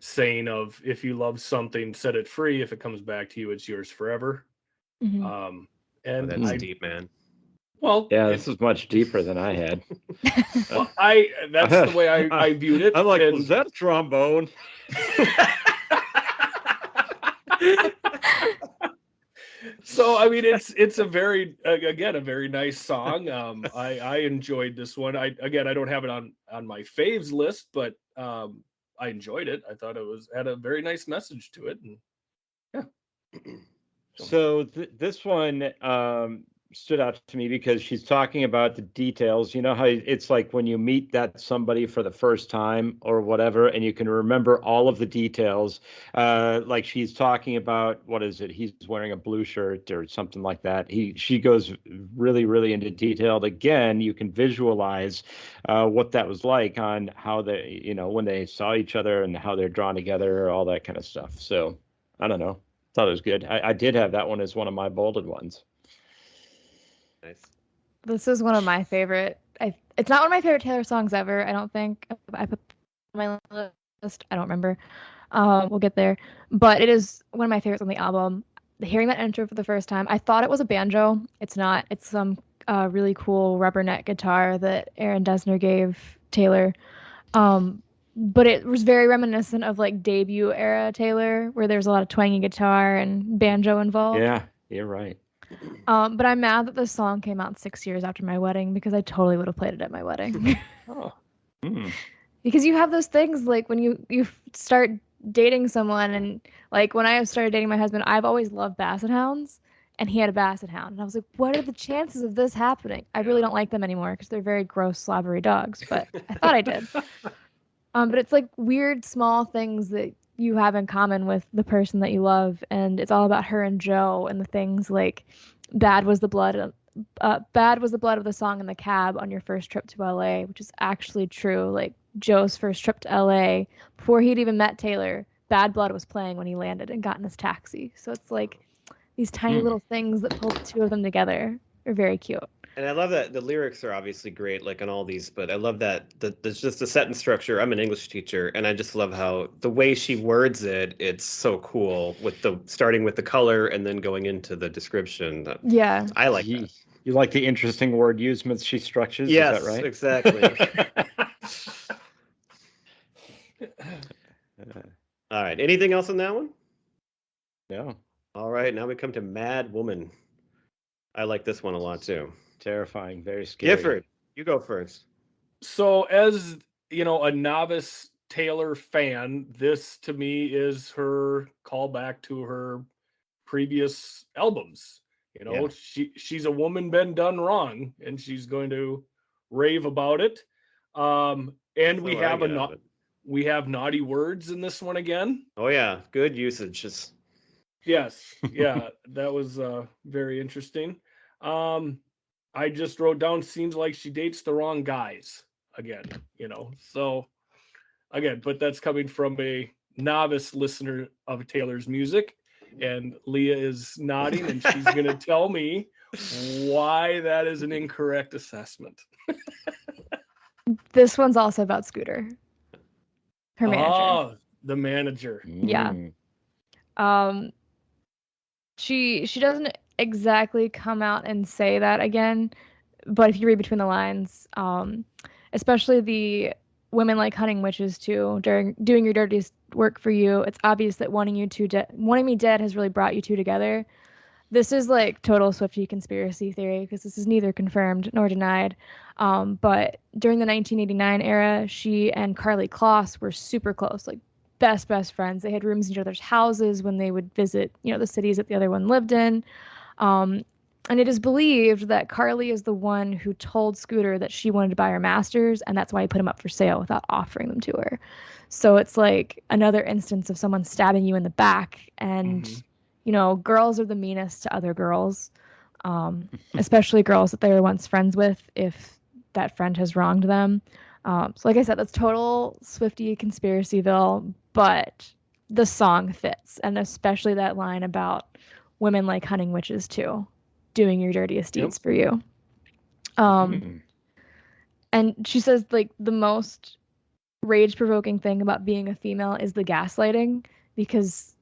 saying of if you love something, set it free. If it comes back to you, it's yours forever. Mhm. And That's deep, man. Well, Yeah, this is much deeper than I had. Well, that's the way I viewed it. I'm like, and, was that a trombone? So I mean, it's a very again a very nice song. I enjoyed this one. I don't have it on my faves list, but I enjoyed it. I thought it had a very nice message to it, and yeah. So this one stood out to me because she's talking about the details. You know how it's like when you meet that somebody for the first time or whatever, and you can remember all of the details. Like she's talking about, what is it? He's wearing a blue shirt or something like that. She goes really, really into detail. Again, you can visualize what that was like on how they, when they saw each other and how they're drawn together, all that kind of stuff. So I don't know. Thought it was good. I did have that one as one of my bolded ones. Nice. This is one of my favorite. It's not one of my favorite Taylor songs ever. I don't think I put on my list. I don't remember. We'll get there, but it is one of my favorites on the album. Hearing that intro for the first time, I thought it was a banjo. It's not. It's some really cool rubberneck guitar that Aaron Dessner gave Taylor. But it was very reminiscent of like debut era Taylor, where there's a lot of twangy guitar and banjo involved. Yeah, you're right. But I'm mad that this song came out 6 years after my wedding because I totally would have played it at my wedding. Oh. Because you have those things like when you start dating someone, and like when I started dating my husband, I've always loved basset hounds, and he had a basset hound, and I was like, what are the chances of this happening? I really don't like them anymore because they're very gross, slobbery dogs, but I thought I did. But it's like weird small things that you have in common with the person that you love, and it's all about her and Joe and the things like bad was the blood of the song in the cab on your first trip to LA, which is actually true. Like Joe's first trip to LA, before he'd even met Taylor, Bad Blood was playing when he landed and got in his taxi. So it's like these tiny little things that pull the two of them together are very cute. And I love that the lyrics are obviously great, like on all these, but I love that there's just the sentence structure. I'm an English teacher, and I just love how the way she words it, it's so cool with the starting with the color and then going into the description. Yeah. I like that. You like the interesting word usements she structures? Yes, is that right? Exactly. All right. Anything else on that one? No. All right. Now we come to Mad Woman. I like this one a lot too. Terrifying, very scary. Gifford, you go first. So as a novice Taylor fan, this to me is her callback to her previous albums. She's a woman been done wrong, and she's going to rave about it. And we have naughty words in this one again. Oh yeah, good usages. Yes, yeah, that was very interesting. I just wrote down, seems like she dates the wrong guys again, so again, but that's coming from a novice listener of Taylor's music, and Leah is nodding, and she's going to tell me why that is an incorrect assessment. This one's also about Scooter, her manager. Oh, the manager. Yeah. She doesn't exactly come out and say that again, but if you read between the lines, especially the women like hunting witches too, during doing your dirtiest work for you, it's obvious that wanting me dead has really brought you two together. This is like total Swiftie conspiracy theory because this is neither confirmed nor denied. But during the 1989 era, she and Karlie Kloss were super close, like best friends. They had rooms in each other's houses when they would visit, the cities that the other one lived in. And it is believed that Carly is the one who told Scooter that she wanted to buy her masters, and that's why he put them up for sale without offering them to her. So it's like another instance of someone stabbing you in the back. And, girls are the meanest to other girls, especially girls that they were once friends with if that friend has wronged them. So like I said, that's total Swiftie conspiracyville, but the song fits, and especially that line about women like hunting witches too, doing your dirtiest deeds for you. And she says like the most rage-provoking thing about being a female is the gaslighting, because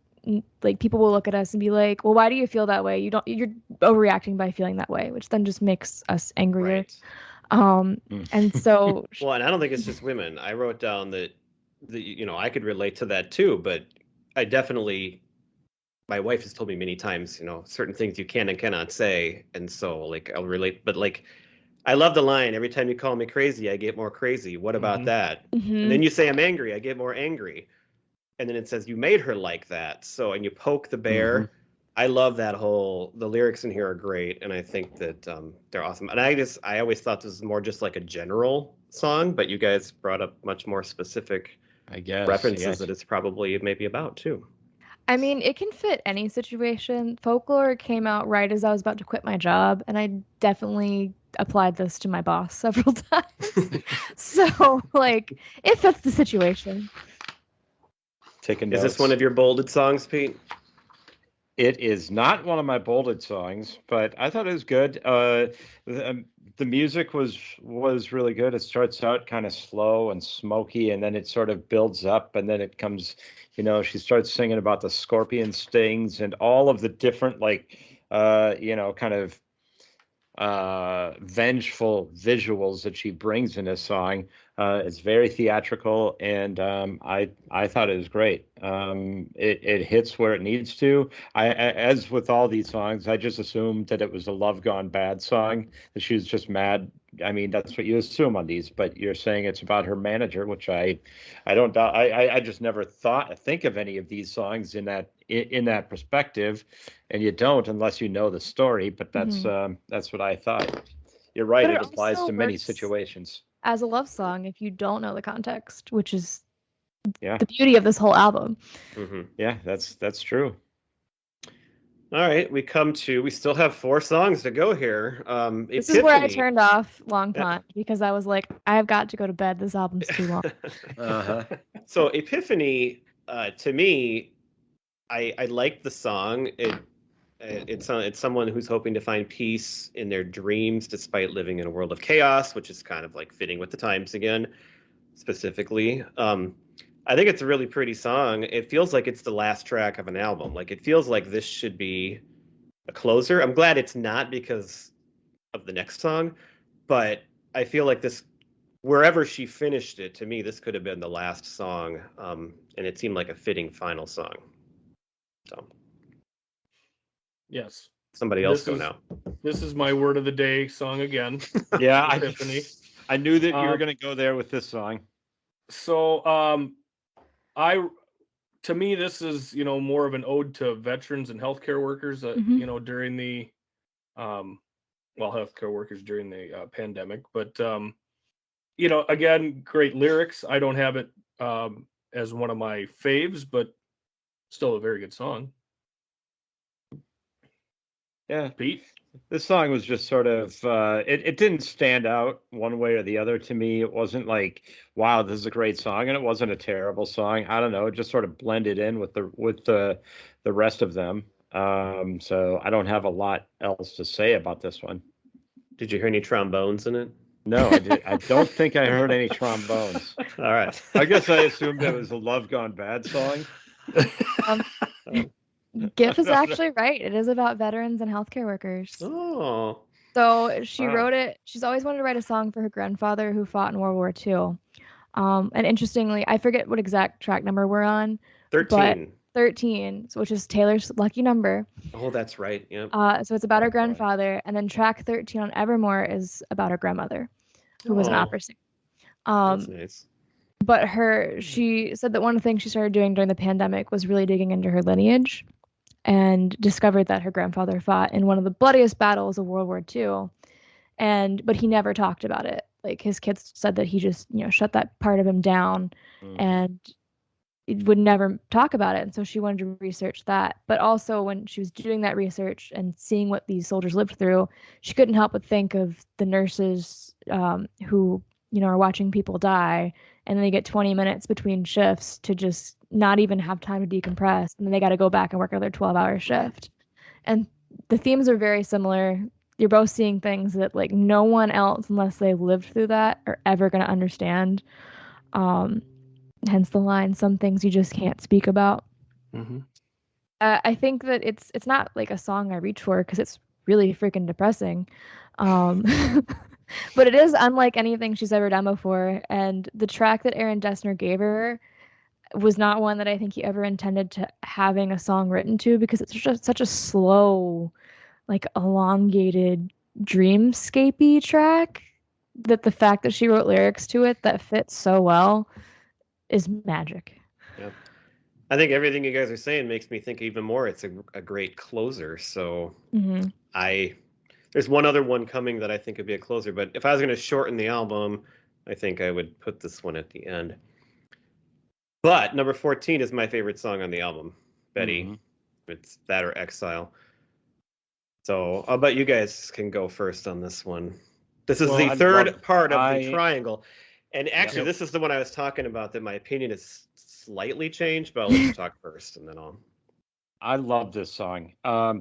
like people will look at us and be like, well, why do you feel that way? You're overreacting by feeling that way, which then just makes us angrier. Right. And so well, and I don't think it's just women. I wrote down that I could relate to that too, but I definitely, my wife has told me many times, certain things you can and cannot say, and so like I'll relate. But like, I love the line, every time you call me crazy, I get more crazy. What about that? And then you say I'm angry, I get more angry. And then it says you made her like that. So, and you poke the bear. I love that the lyrics in here are great, and I think that they're awesome. And I always thought this was more just like a general song, but you guys brought up much more specific, I guess, references that it's probably maybe about too. I mean, it can fit any situation. Folklore came out right as I was about to quit my job, and I definitely applied this to my boss several times. So, like, it fits the situation. Taking notes. Is this one of your bolded songs, Pete? It is not one of my bolded songs, but I thought it was good. The music was really good. It starts out kind of slow and smoky, and then it sort of builds up, and then it comes, she starts singing about the scorpion stings and all of the different, like, kind of vengeful visuals that she brings in this song. It's very theatrical, and I thought it was great. It hits where it needs to. As with all these songs, I just assumed that it was a Love Gone Bad song, that she was just mad. I mean, that's what you assume on these, but you're saying it's about her manager, which I don't doubt. I just never think of any of these songs in that perspective, and you don't unless you know the story. But that's what I thought. You're right. It applies to many situations. As a love song, if you don't know the context, which is the beauty of this whole album. Yeah, that's true. All right, we still have 4 songs to go here. This is where I turned off Long Pond, because I was like, I have got to go to bed. This album's too long. So Epiphany, to me, I like the song. It's someone who's hoping to find peace in their dreams despite living in a world of chaos, which is kind of like fitting with the times again, specifically. I think it's a really pretty song. It feels like it's the last track of an album. Like, it feels like this should be a closer. I'm glad it's not because of the next song, but I feel like this, wherever she finished it, to me, this could have been the last song, and it seemed like a fitting final song. So, yes. Somebody else go now. This is my word of the day song again. Yeah, Epiphany. I knew that you were going to go there with this song. So, to me, this is, more of an ode to veterans and healthcare workers, during the, healthcare workers during the pandemic. But, again, great lyrics. I don't have it as one of my faves, but still a very good song. Yeah, Pete? This song was just sort of, it didn't stand out one way or the other to me. It wasn't like, wow, this is a great song, and it wasn't a terrible song. I don't know. It just sort of blended in with the rest of them. So I don't have a lot else to say about this one. Did you hear any trombones in it? No, I don't think I heard any trombones. All right. I guess I assumed it was a Love Gone Bad song. Giff is actually right. It is about veterans and healthcare workers. Oh. So she wrote it. She's always wanted to write a song for her grandfather who fought in World War II. And interestingly, I forget what exact track number we're on. 13. 13, which is Taylor's lucky number. Oh, that's right. Yeah. So it's about her grandfather, and then track 13 on Evermore is about her grandmother, who was an opera singer. That's nice. But she said that one of the things she started doing during the pandemic was really digging into her lineage, and discovered that her grandfather fought in one of the bloodiest battles of World War II. But he never talked about it. Like, his kids said that he just, shut that part of him down, and it would never talk about it. And so she wanted to research that. But also, when she was doing that research and seeing what these soldiers lived through, she couldn't help but think of the nurses who, are watching people die, and then they get 20 minutes between shifts to just not even have time to decompress, and then they got to go back and work another 12-hour shift. And the themes are very similar. You're both seeing things that, like, no one else, unless they lived through that, are ever going to understand. Hence the line, some things you just can't speak about. Mm-hmm. I think that it's not like a song I reach for, because it's really freaking depressing. But it is unlike anything she's ever done before. And the track that Aaron Dessner gave her was not one that I think he ever intended to having a song written to, because it's just such a slow, like, elongated, dreamscapey track, that the fact that she wrote lyrics to it that fit so well is magic. Yep. I think everything you guys are saying makes me think even more it's a great closer. So there's one other one coming that I think would be a closer, but if I was going to shorten the album, I think I would put this one at the end. But number 14 is my favorite song on the album, Betty. It's that or Exile. So I'll bet you guys can go first on this one. This is the third part of the triangle. And actually, this is the one I was talking about that my opinion is slightly changed, but I'll let you talk first, and then I love this song.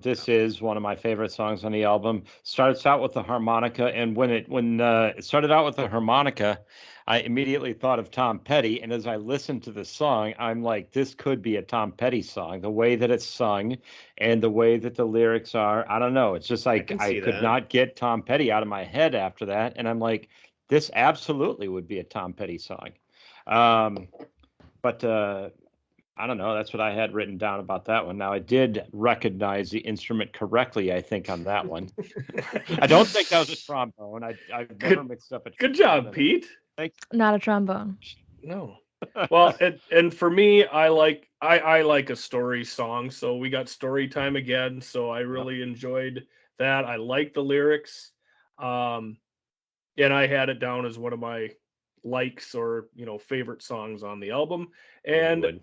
This is one of my favorite songs on the album. Starts out with the harmonica, and when it started out with the harmonica, I immediately thought of Tom Petty. And as I listened to the song, I'm like, this could be a Tom Petty song. The way that it's sung and the way that the lyrics are, I don't know. It's just like I could not get Tom Petty out of my head after that. And I'm like, this absolutely would be a Tom Petty song. But I don't know. That's what I had written down about that one. Now, I did recognize the instrument correctly, I think, on that one. I don't think that was a trombone. I've never mixed up a trombone. Good job, Pete. Not a trombone. No. Well, and for me, I like a story song. So we got story time again. So I really enjoyed that. I like the lyrics. And I had it down as one of my likes or, favorite songs on the album. And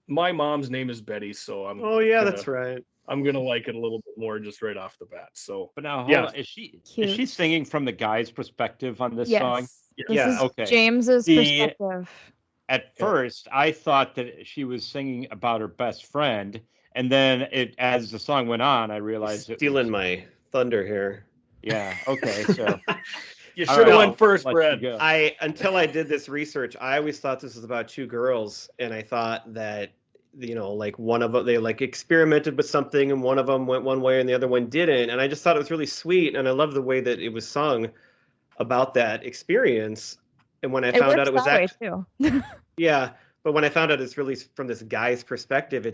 my mom's name is Betty, so I'm. Oh yeah, that's right. I'm gonna like it a little bit more just right off the bat. So, but now, hold on. Is she singing from the guy's perspective on this song? This is James's perspective. At first, I thought that she was singing about her best friend, and then as the song went on, I realized stealing my thunder here. Yeah. Okay. So. You should have went first, Brad. Until I did this research, I always thought this was about two girls, and I thought that, like one of them, they like experimented with something, and one of them went one way and the other one didn't, and I just thought it was really sweet, and I love the way that it was sung about that experience. And when I found out it was actually, yeah, but when I found out it's really from this guy's perspective,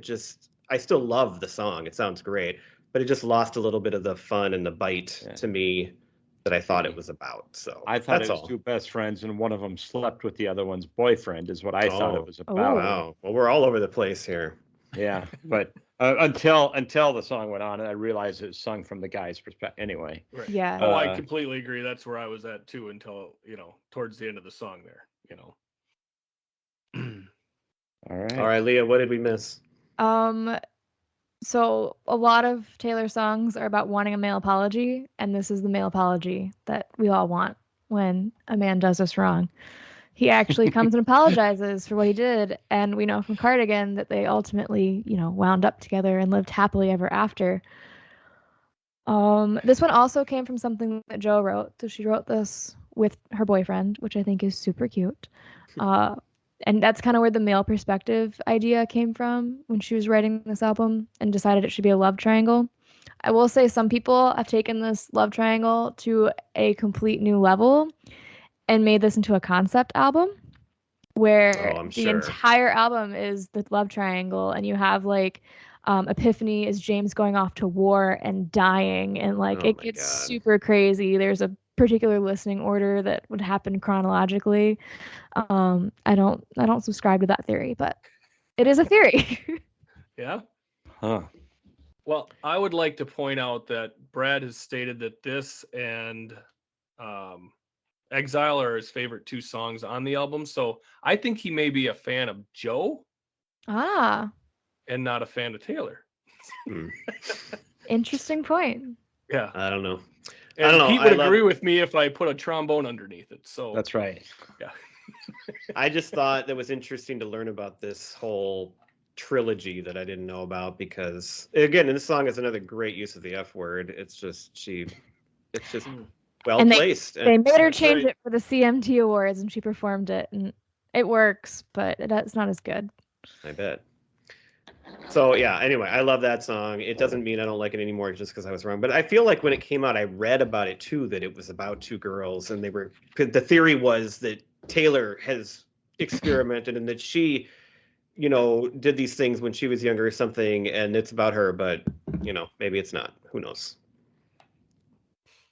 I still love the song. It sounds great, but it just lost a little bit of the fun and the bite to me that I thought it was about. So I thought it was two best friends, and one of them slept with the other one's boyfriend, is what I thought it was about. Wow. Well, we're all over the place here. Yeah, but until the song went on, and I realized it was sung from the guy's perspective. Anyway, right. Yeah. Oh, I completely agree. That's where I was at too until towards the end of the song there. All right, Leah. What did we miss? So a lot of Taylor songs are about wanting a male apology, and this is the male apology that we all want when a man does us wrong. He actually comes and apologizes for what he did, and we know from Cardigan that they ultimately, wound up together and lived happily ever after. This one also came from something that Jo wrote. So she wrote this with her boyfriend, which I think is super cute. And that's kind of where the male perspective idea came from when she was writing this album and decided it should be a love triangle. I will say some people have taken this love triangle to a complete new level and made this into a concept album where entire album is the love triangle, and you have like Epiphany is James going off to war and dying, and like it gets super crazy. There's a particular listening order that would happen chronologically. I don't subscribe to that theory, but it is a theory. Yeah. Huh. Well, I would like to point out that Brad has stated that this and Exile are his favorite 2 songs on the album. So I think he may be a fan of Joe Ah, and not a fan of Taylor. Hmm. interesting point. Yeah. I don't know. And I don't know. Pete would agree with me if I put a trombone underneath it. So That's right. yeah. I just thought that was interesting to learn about this whole trilogy that I didn't know about, because again, this song is another great use of the F word. It's just well And placed. They made her That's change right. it for the CMT Awards, and she performed it, and it works, but it's not as good. I bet. So yeah, anyway, I love that song. It doesn't mean I don't like it anymore just because I was wrong. But I feel like when it came out, I read about it too, that it was about 2 girls, and the theory was that Taylor has experimented and that she, did these things when she was younger or something, and it's about her, but maybe it's not. Who knows?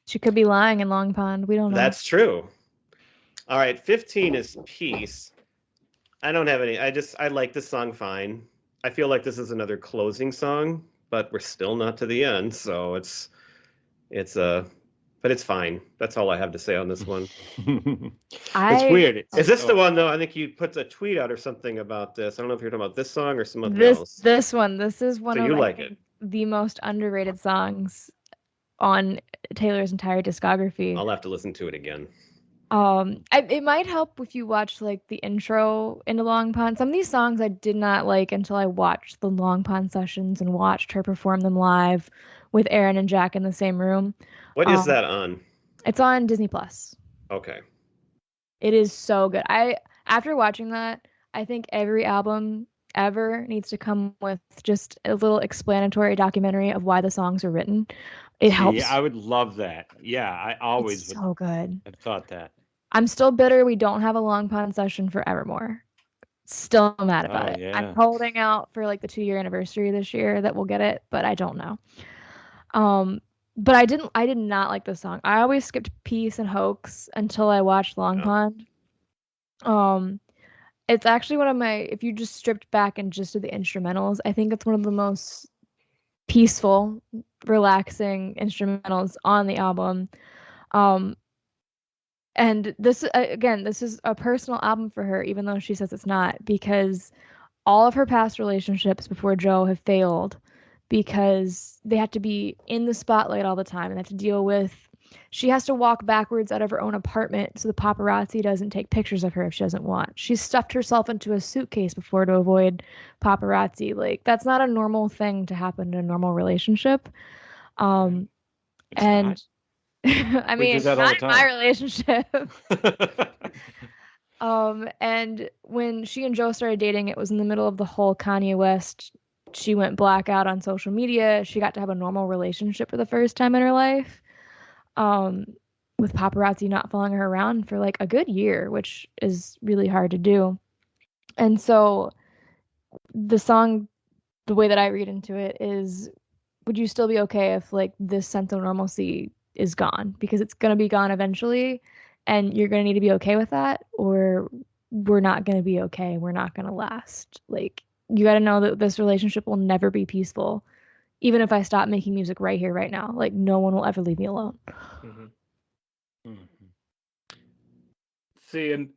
She could be lying in Long Pond. We don't know. That's true. All right, 15 is Peace. I don't have any. I like this song fine. I feel like this is another closing song, but we're still not to the end, so it's but it's fine. That's all I have to say on this one. It's weird. Is this the one though? I think you put a tweet out or something about this. I don't know if you're talking about this song or something else. This one. This is one So of you I like think, it? the most underrated songs on Taylor's entire discography. I'll have to listen to it again. It might help if you watch like the intro into Long Pond. Some of these songs I did not like until I watched the Long Pond sessions and watched her perform them live with Aaron and Jack in the same room. What is that on? It's on Disney Plus. Okay. It is so good. After watching that, I think every album ever needs to come with just a little explanatory documentary of why the songs are written. It helps. I would love that. Yeah, I always It's so good. have thought that. I'm still bitter we don't have a Long Pond session for Evermore. Still mad about it. Yeah. I'm holding out for like the 2-year anniversary this year that we'll get it, but I don't know. But I did not like this song. I always skipped Peace and Hoax until I watched Long Pond. It's actually one of my, if you just stripped back and just did the instrumentals, I think it's one of the most peaceful, relaxing instrumentals on the album. And this, again, this is a personal album for her, even though she says it's not, because all of her past relationships before Joe have failed because they have to be in the spotlight all the time, and they have to deal with, she has to walk backwards out of her own apartment so the paparazzi doesn't take pictures of her if she doesn't want. She's stuffed herself into a suitcase before to avoid paparazzi. Like, that's not a normal thing to happen in a normal relationship. And I mean, not in my relationship. And when she and Joe started dating, it was in the middle of the whole Kanye West, she went blackout on social media. She got to have a normal relationship for the first time in her life. With paparazzi not following her around for like a good year, which is really hard to do. And so the song, the way that I read into it is, would you still be okay if like this sense of normalcy is gone? Because it's going to be gone eventually, and you're going to need to be okay with that, or we're not going to be okay. We're not going to last. Like, you got to know that this relationship will never be peaceful. Even if I stop making music right here, right now, like no one will ever leave me alone. Mm-hmm. Mm-hmm. See, and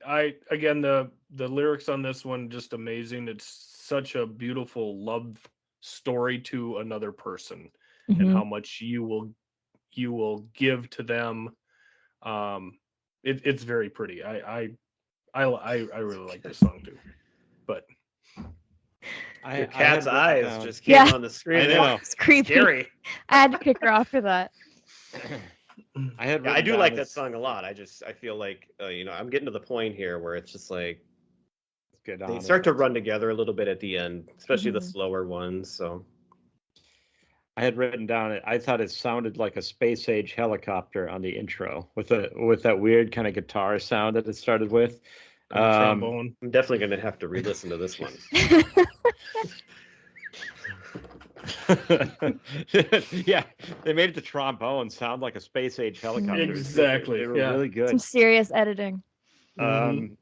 again, the lyrics on this one, just amazing. It's such a beautiful love story to another person, mm-hmm. and how much you will give to them. It's very pretty. I really like this song too. But your cat's eyes just came on the screen. I know. It's creepy. Scary. I had to kick her off for that. I do like that song a lot. I feel like I'm getting to the point here where it's just like they start to run together a little bit at the end, especially the slower ones. So I had written down, I thought it sounded like a space age helicopter on the intro with that weird kind of guitar sound that it started with. Trombone. I'm definitely going to have to re-listen to this one. Yeah, they made the trombone sound like a space age helicopter. Exactly, They were yeah. really good. Some serious editing. Mhm.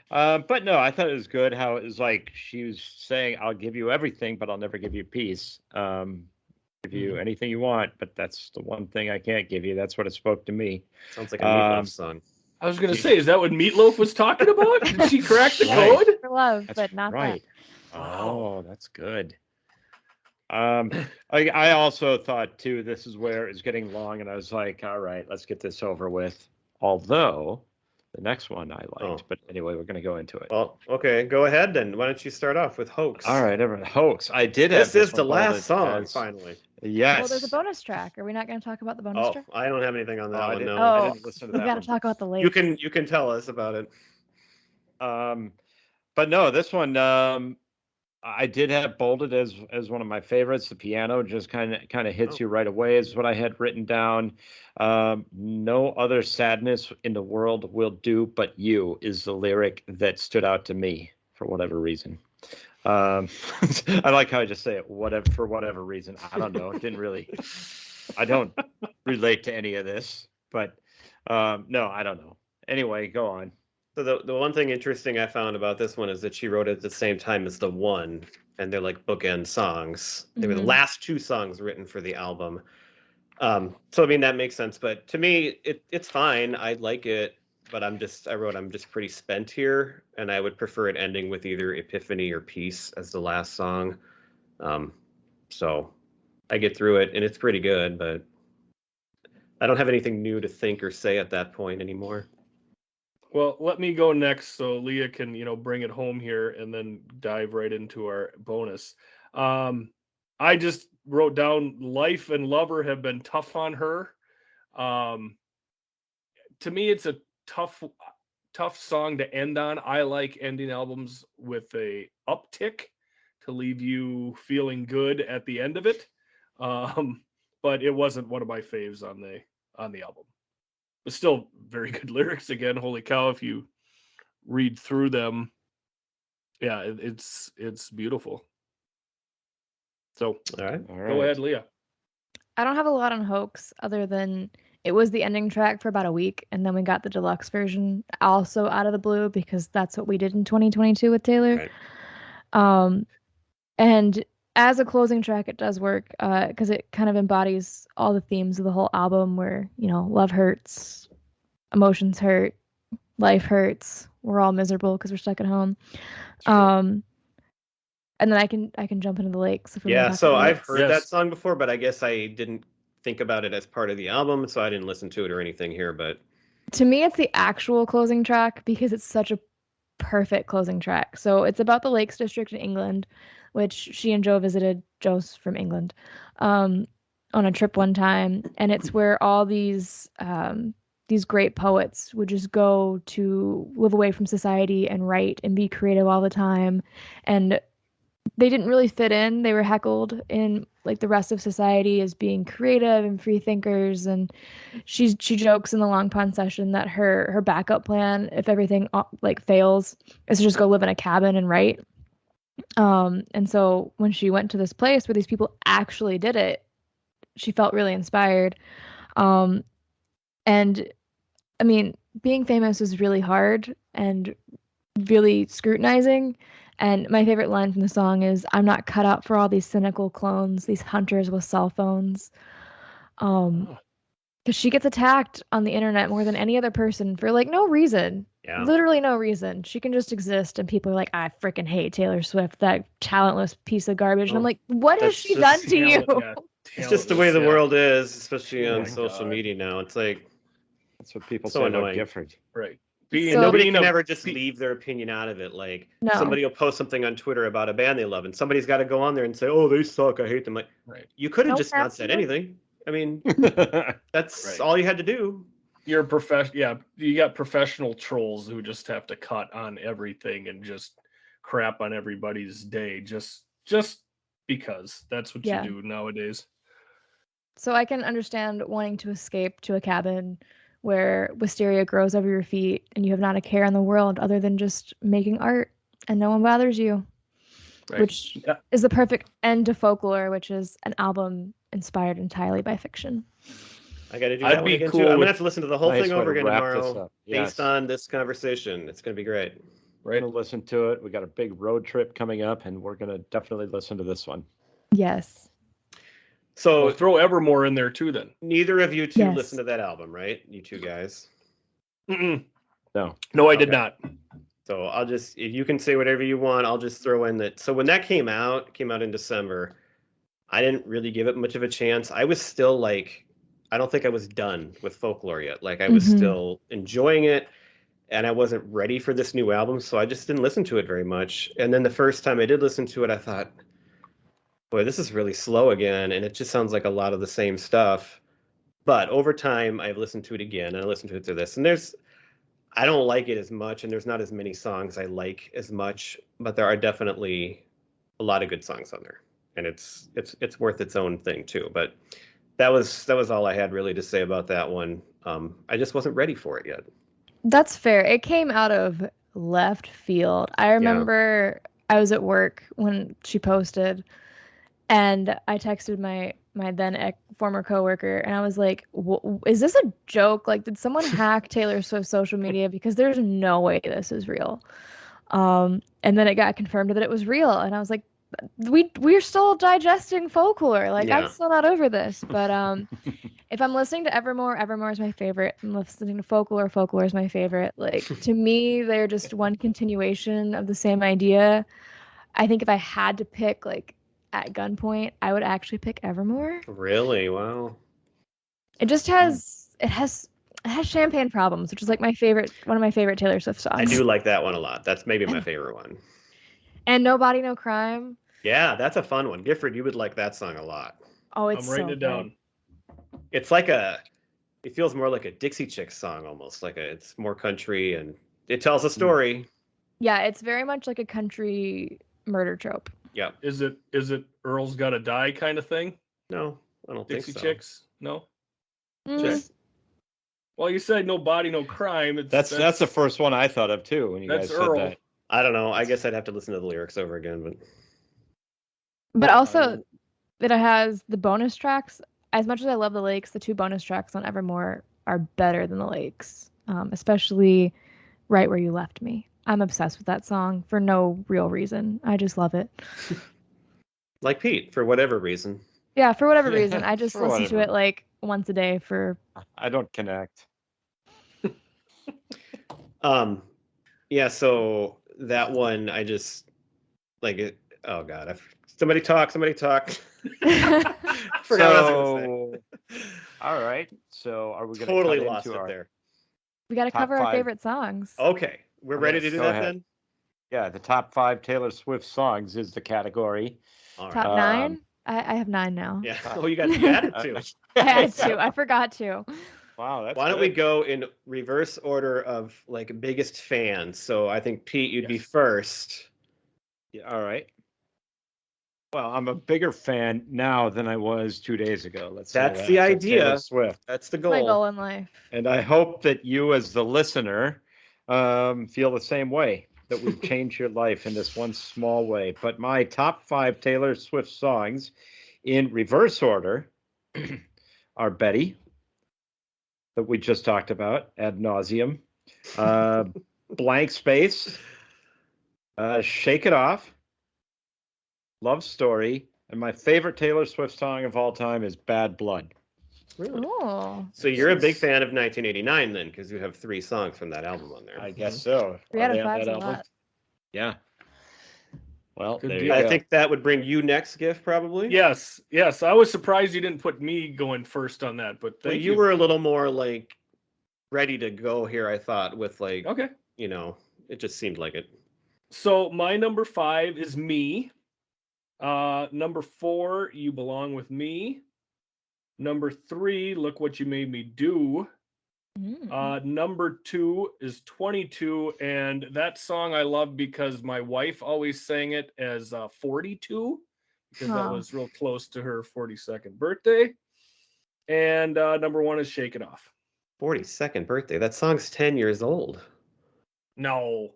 But no, I thought it was good how it was like she was saying, "I'll give you everything, but I'll never give you peace. Give you anything you want, but that's the one thing I can't give you." That's what it spoke to me. Sounds like a Meatloaf song. I was going to say, is that what Meatloaf was talking about? Did she crack the Right. code? For love, That's but not right. Wow. Oh, that's good. I also thought too, this is where it's getting long, and I was like, all right, let's get this over with. Although the next one I liked, but anyway, we're going to go into it. Well, okay, go ahead then. Why don't you start off with Hoax? All right, everyone. Hoax. I did have This is the one last bolded song, as- finally. Yes. Well, there's a bonus track. Are we not going to talk about the bonus Oh, track? I don't have anything on that I one. didn't, No, I didn't listen to We that got to one. talk about the lake. you can tell us about it. But no, this one I did have bolded as one of my favorites. The piano just kind of hits you right away is what I had written down. No other sadness in the world will do but you is the lyric that stood out to me for whatever reason. I like how I just say it, for whatever reason. I don't know. It didn't really. I don't relate to any of this, but no, I don't know. Anyway, go on. So the one thing interesting I found about this one is that she wrote it at the same time as the one, and they're like bookend songs. They were the last two songs written for the album. So I mean that makes sense, but to me it's fine. I like it, but I'm just pretty spent here, and I would prefer it ending with either Epiphany or Peace as the last song. So I get through it, and it's pretty good, but I don't have anything new to think or say at that point anymore. Well, let me go next so Leah can, bring it home here and then dive right into our bonus. I just wrote down life and lover have been tough on her. To me, it's a tough song to end on. I like ending albums with a uptick to leave you feeling good at the end of it. But it wasn't one of my faves on the album. But still very good lyrics again. Holy cow, if you read through them, yeah, it's beautiful. So All right. Go ahead, Leah. I don't have a lot on Hoax other than it was the ending track for about a week, and then we got the deluxe version also out of the blue because that's what we did in 2022 with Taylor. Right. And as a closing track, it does work because it kind of embodies all the themes of the whole album where, love hurts, emotions hurt, life hurts, we're all miserable because we're stuck at home. And then I can jump into the lakes. Yeah, so I've heard that song before, but I guess I didn't think about it as part of the album, so I didn't listen to it or anything here. But to me, it's the actual closing track because it's such a perfect closing track. So it's about the Lakes District in England, which she and Joe visited. Joe's from England, on a trip one time, and it's where all these great poets would just go to live away from society and write and be creative all the time, and they didn't really fit in. They were heckled in like the rest of society as being creative and free thinkers. And she jokes in the Long Pond session that her backup plan, if everything like fails, is to just go live in a cabin and write. And so when she went to this place where these people actually did it, she felt really inspired. And I mean, being famous is really hard and really scrutinizing. And my favorite line from the song is, "I'm not cut out for all these cynical clones, these hunters with cell phones." Because she gets attacked on the internet more than any other person for like no reason. Yeah. Literally no reason. She can just exist, and people are like, "I freaking hate Taylor Swift, that talentless piece of garbage." And I'm like, what has she done to you? It's just the way the world is, especially on social media now. It's like that's what people so say annoying. about Gifford. Right. Nobody can ever just leave their opinion out of it. Like No. somebody will post something on Twitter about a band they love, and somebody's got to go on there and say, "Oh, they suck. I hate them." Like, you could have just not said anything. I mean, that's all you had to do. You're a yeah, you got professional trolls who just have to cut on everything and just crap on everybody's day just because that's what you do nowadays. So I can understand wanting to escape to a cabin where wisteria grows over your feet and you have not a care in the world other than just making art and no one bothers you. Right. which Yeah. is the perfect end to Folklore, which is an album inspired entirely by fiction. I got to do I'd that one be again cool too. I'm gonna with- have to listen to the whole Nice thing way over to again wrap this tomorrow, up. based Yes. on this conversation. It's gonna be great. We're Right. going to listen to it. We got a big road trip coming up, and we're going to definitely listen to this one. Yes. So Well, throw Evermore in there too, then. neither of you two Yes. listened to that album, right? You two guys. Mm-mm. No. No, I did Okay. not. So I'll just, if you can say whatever you want, I'll just throw in that. So when that came out in December, I didn't really give it much of a chance. I was still like, I don't think I was done with Folklore yet. Like I was Mhm. still enjoying it, and I wasn't ready for this new album, so I just didn't listen to it very much. And then the first time I did listen to it, I thought, boy, this is really slow again, and it just sounds like a lot of the same stuff. But over time, I've listened to it again, and I listened to it through this, and I don't like it as much, and there's not as many songs I like as much, but there are definitely a lot of good songs on there, and it's worth its own thing too. But that was all I had really to say about that one. I just wasn't ready for it yet. That's fair. It came out of left field. I remember I was at work when she posted, and I texted my then former coworker, and I was like, "Is this a joke? Like, did someone hack Taylor Swift's social media? Because there's no way this is real." And then it got confirmed that it was real, and I was like, we're still digesting Folklore. Like, I'm Yeah. still not over this. But if I'm listening to Evermore, Evermore is my favorite. I'm listening to Folklore, Folklore is my favorite. Like, to me, they're just one continuation of the same idea. I think if I had to pick, like, at gunpoint, I would actually pick Evermore. Really? Wow. It just has Champagne Problems, which is like one of my favorite Taylor Swift songs. I do like that one a lot. That's maybe my favorite one. And No Body, No Crime. Yeah, that's a fun one. Gifford, you would like that song a lot. Oh, it's I'm writing so it down. It's like it feels more like a Dixie Chicks song almost. It's more country, and it tells a story. Yeah, it's very much like a country murder trope. Yeah. Is it Earl's Gotta Die kind of thing? No, I don't Dixie think so. Chicks? No. Just Well, you said No Body, No Crime. That's the first one I thought of too when you guys That's said Earl. that. I don't know. I guess I'd have to listen to the lyrics over again, But also, it has the bonus tracks. As much as I love the Lakes, the two bonus tracks on Evermore are better than the Lakes, especially Right Where You Left Me. I'm obsessed with that song for no real reason. I just love it. like Pete, for whatever reason. Yeah, for whatever Yeah, reason. I just for listen to whatever. it like once a day for. I don't connect. Yeah. So that one, I just like it. Oh God, somebody talk. Forgot what I was gonna say. All right. So are we going to Totally cut lost into it our there. We got to Top cover our 5. favorite songs. Okay, we're ready Yes, to do go that ahead. then. Yeah, the top 5 Taylor Swift songs is the category. All right. Top 9? I have 9 now. Yeah. Oh, you added two. I had to. I forgot to. Wow, that's Why don't we good. go in reverse order of like biggest fans? So I think Pete, you'd be Yes. first. Yeah, all right. Well, I'm a bigger fan now than I was 2 days ago. Let's say That's that, the of idea. Taylor Swift. That's the It's my goal. goal in life. And I hope that you, as the listener, feel the same way, that we've changed your life in this one small way. But my top 5 Taylor Swift songs in reverse order are Betty, that we just talked about ad nauseum, Blank Space, Shake It Off, Love Story, and my favorite Taylor Swift song of all time is Bad Blood. Really? Oh. So you're a big fan of 1989 then, because you have 3 songs from that album on there. I guess so. 3 Are out they of on 5 is that a album? lot. Yeah. Well, Good there deal. you I go. think that would bring you next, Giff, probably. Yes. I was surprised you didn't put me going first on that, but Well, thank you were a little more like ready to go here, I thought, with like, Okay. it just seemed like it. So my number 5 is Me. Number 4, You Belong With Me. Number 3, Look What You Made Me Do. Number 2 is 22, and that song I love because my wife always sang it as 42, because that Aw. was real close to her 42nd birthday. And number 1 is Shake It Off. 42nd birthday. That song's 10 years old. No.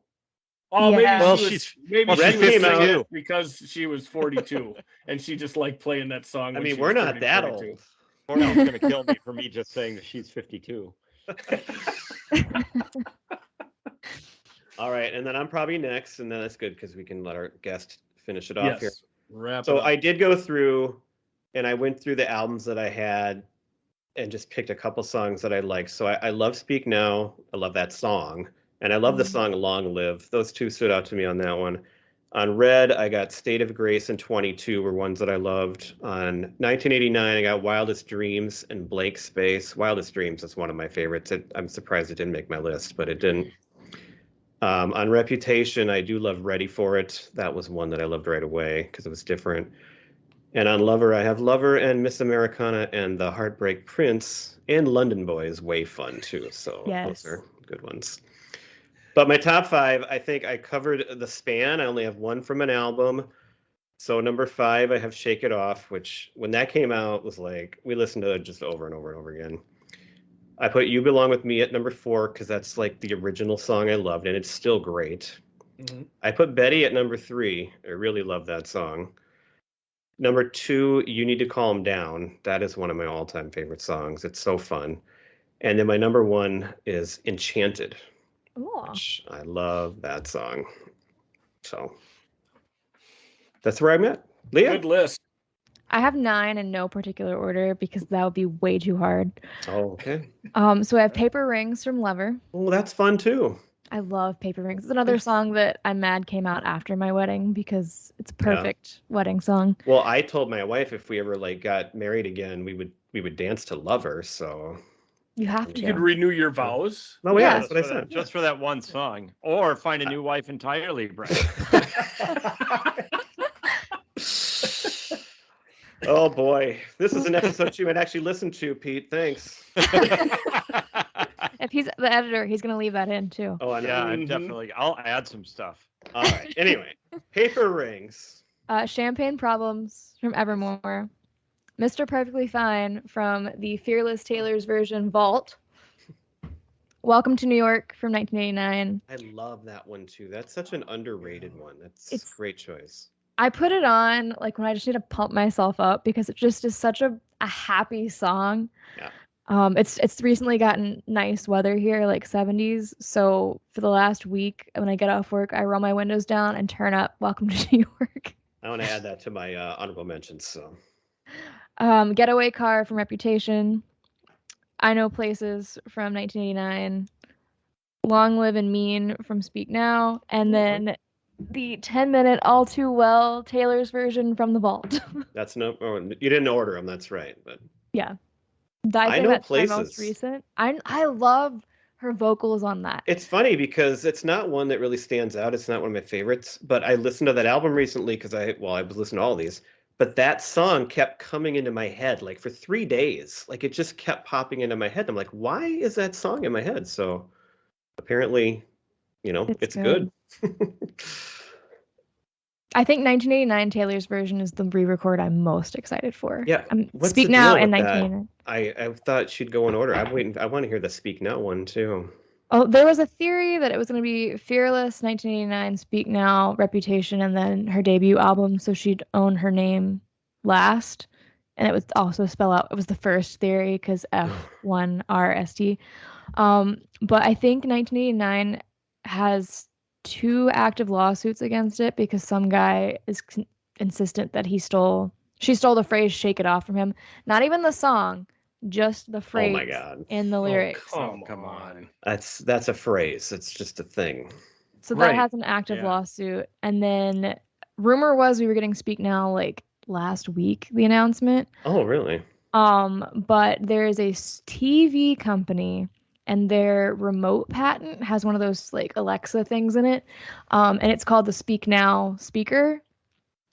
Oh, Yeah. Well, maybe she's maybe well, she Red was came singing out. it because she was 42 and she just liked playing that song. I When mean, she we're was not 30, that 42. old. Cornell's gonna kill me for me just saying that she's 52. All right, and then I'm probably next, and then that's good because we can let our guest finish it off here. Yes, wrap So it up. I did go through, and I went through the albums that I had, and just picked a couple songs that I liked. So I love "Speak Now." I love that song, and I love the song "Long Live." Those two stood out to me on that one. On Red, I got "State of Grace" and "22" were ones that I loved. On 1989, I got "Wildest Dreams" and "Blank Space." "Wildest Dreams" is one of my favorites. I'm surprised it didn't make my list, but it didn't. On Reputation, I do love "Ready for It." That was one that I loved right away because it was different. And on Lover, I have Lover and Miss Americana and The Heartbreak Prince, and London Boy is way fun too. So Yes. those are good ones. But my top five, I think I covered the span. I only have one from an album. So number 5, I have Shake It Off, which when that came out was like, we listened to it just over and over and over again. I put You Belong With Me at number 4 because that's like the original song I loved, and it's still great. I put Betty at number 3. I really love that song. Number 2, You Need to Calm Down. That is one of my all-time favorite songs. It's so fun. And then my number 1 is Enchanted, Ooh. which I love that song. So that's where I'm at. Leah? Good list. I have 9 in no particular order because that would be way too hard. Oh, okay. So I have Paper Rings from Lover. Oh, that's fun too. I love Paper Rings. It's another song that I'm mad came out after my wedding because it's a perfect wedding song. Well, I told my wife if we ever like got married again, we would dance to Lover. So You have You could to. renew your vows. oh yeah, Yeah. that's what I said. Just for that one song, or find a new wife entirely, Brett. Oh boy, this is an episode you might actually listen to, Pete. Thanks. If he's the editor, he's gonna leave that in too. Oh, I know. Yeah, I'm Mhm. definitely. I'll add some stuff. All right. Anyway, Paper Rings. Champagne Problems from Evermore. Mr. Perfectly Fine from the Fearless Taylor's version Vault. Welcome to New York from 1989. I love that one too. That's such an underrated one. That's It's- a great choice. I put it on like when I just need to pump myself up because it just is such a happy song. Yeah. It's recently gotten nice weather here, like 70s. So for the last week, when I get off work, I roll my windows down and turn up "Welcome to New York." I want to add that to my honorable mentions. So Getaway Car from Reputation. I Know Places from 1989. Long Live and Mean from Speak Now. And then the 10-minute All Too Well Taylor's version from The Vault. that's no. Oh, you didn't order them. That's right. But Yeah. I Know that's my Places. most recent. I love her vocals on that. it's funny because it's not one that really stands out. It's not one of my favorites. But I listened to that album recently because I was listening to all these. But that song kept coming into my head like for 3 days. Like it just kept popping into my head. I'm like, why is that song in my head? So apparently, it's good. I think 1989 Taylor's version is the re-record I'm most excited for. Yeah. What's Speak the Now deal and with that? 1989. I thought she'd go in order. I'm waiting. I want to hear the Speak Now one too. Oh, there was a theory that it was going to be Fearless, 1989, Speak Now, Reputation, and then her debut album, so she'd own her name last. And it would also spell out, it was the first theory because F1RST. But I think 1989 has 2 active lawsuits against it because some guy is insistent that she stole the phrase "shake it off" from him. Not even the song, just the phrase Oh my God. in the lyrics. Come on. That's a phrase. It's just a thing. So that Right. has an active Yeah. lawsuit. And then rumor was we were getting Speak Now like last week, the announcement. Oh, really? But there is a TV company and their remote patent has one of those like Alexa things in it. And it's called the Speak Now speaker.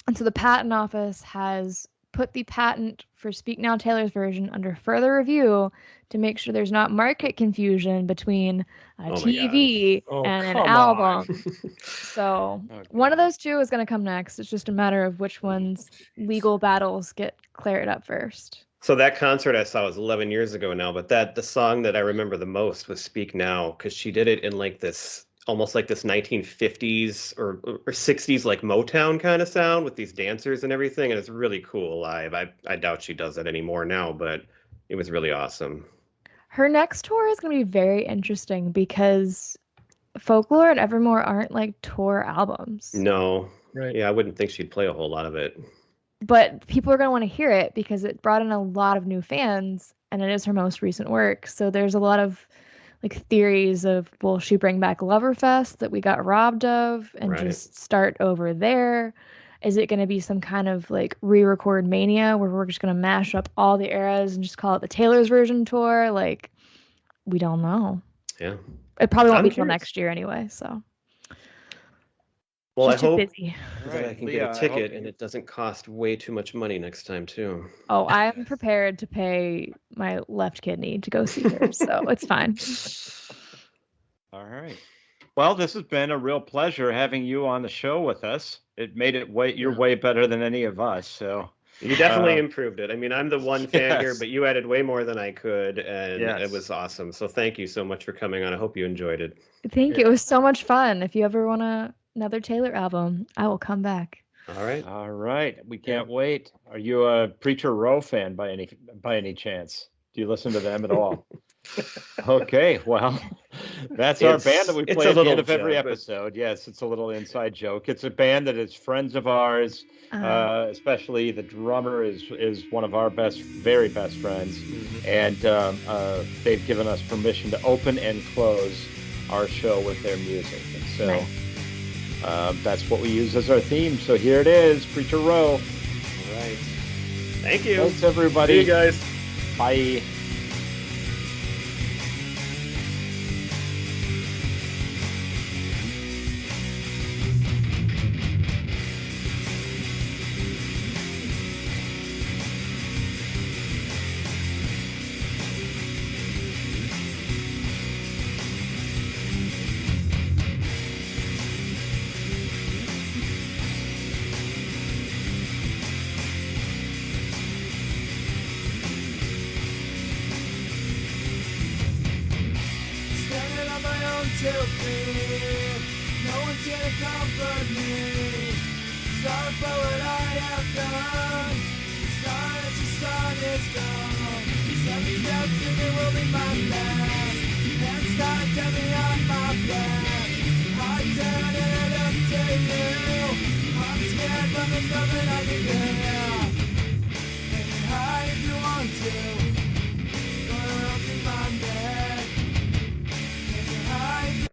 And so the patent office has put the patent for Speak Now Taylor's version under further review to make sure there's not market confusion between a Oh my TV God. Oh, and an come album. So Oh, one of God. those two is going to come next. It's just a matter of which one's legal battles get cleared up first. So that concert I saw was 11 years ago now, but the song that I remember the most was Speak Now because she did it in like this almost like this 1950s or 60s like Motown kind of sound with these dancers and everything, and it's really cool live. I doubt she does that anymore now, but it was really awesome. Her next tour is going to be very interesting because Folklore and Evermore aren't like tour albums. No. Right. Yeah, I wouldn't think she'd play a whole lot of it. But people are going to want to hear it because it brought in a lot of new fans and it is her most recent work. So there's a lot of like theories of, will she bring back Loverfest that we got robbed of and Right. just start over there? Is it going to be some kind of like re-record mania where we're just going to mash up all the eras and just call it the Taylor's version tour? Like, we don't know. Yeah. It probably won't I'm be till curious. next year anyway, so. Well, I She's too hope busy. that I can Leah, get a I hope ticket and it doesn't cost way too much money next time too. Oh, I'm prepared to pay my left kidney to go see her, so it's fine. All right. Well, this has been a real pleasure having you on the show with us. It made it you're way better than any of us. So you definitely improved it. I mean, I'm the one fan here, Yes. but you added way more than I could, and Yes. it was awesome. So thank you so much for coming on. I hope you enjoyed it. Thank you. It was so much fun. If you ever want another Taylor album, I will come back. All right. All right. We can't wait. Are you a Preacher Row fan by any chance? Do you listen to them at all? Okay, well, that's our band that we It's play a at the end little of every joke, but- episode. Yes, it's a little inside joke. It's a band that is friends of ours, especially the drummer is one of our very best friends, and they've given us permission to open and close our show with their music. And so Nice. that's what we use as our theme. So here it is, Preacher Row. All right. Thank you. Thanks, everybody. See you guys. Bye. Standing on my own 2 feet. No one's here to comfort me. Sorry for what I have done. Sorry that your song is gone. 7 steps and it will be my last. Hands tied, tell me on my back. Heart down and I look to you. I'm scared but there's nothing I can do.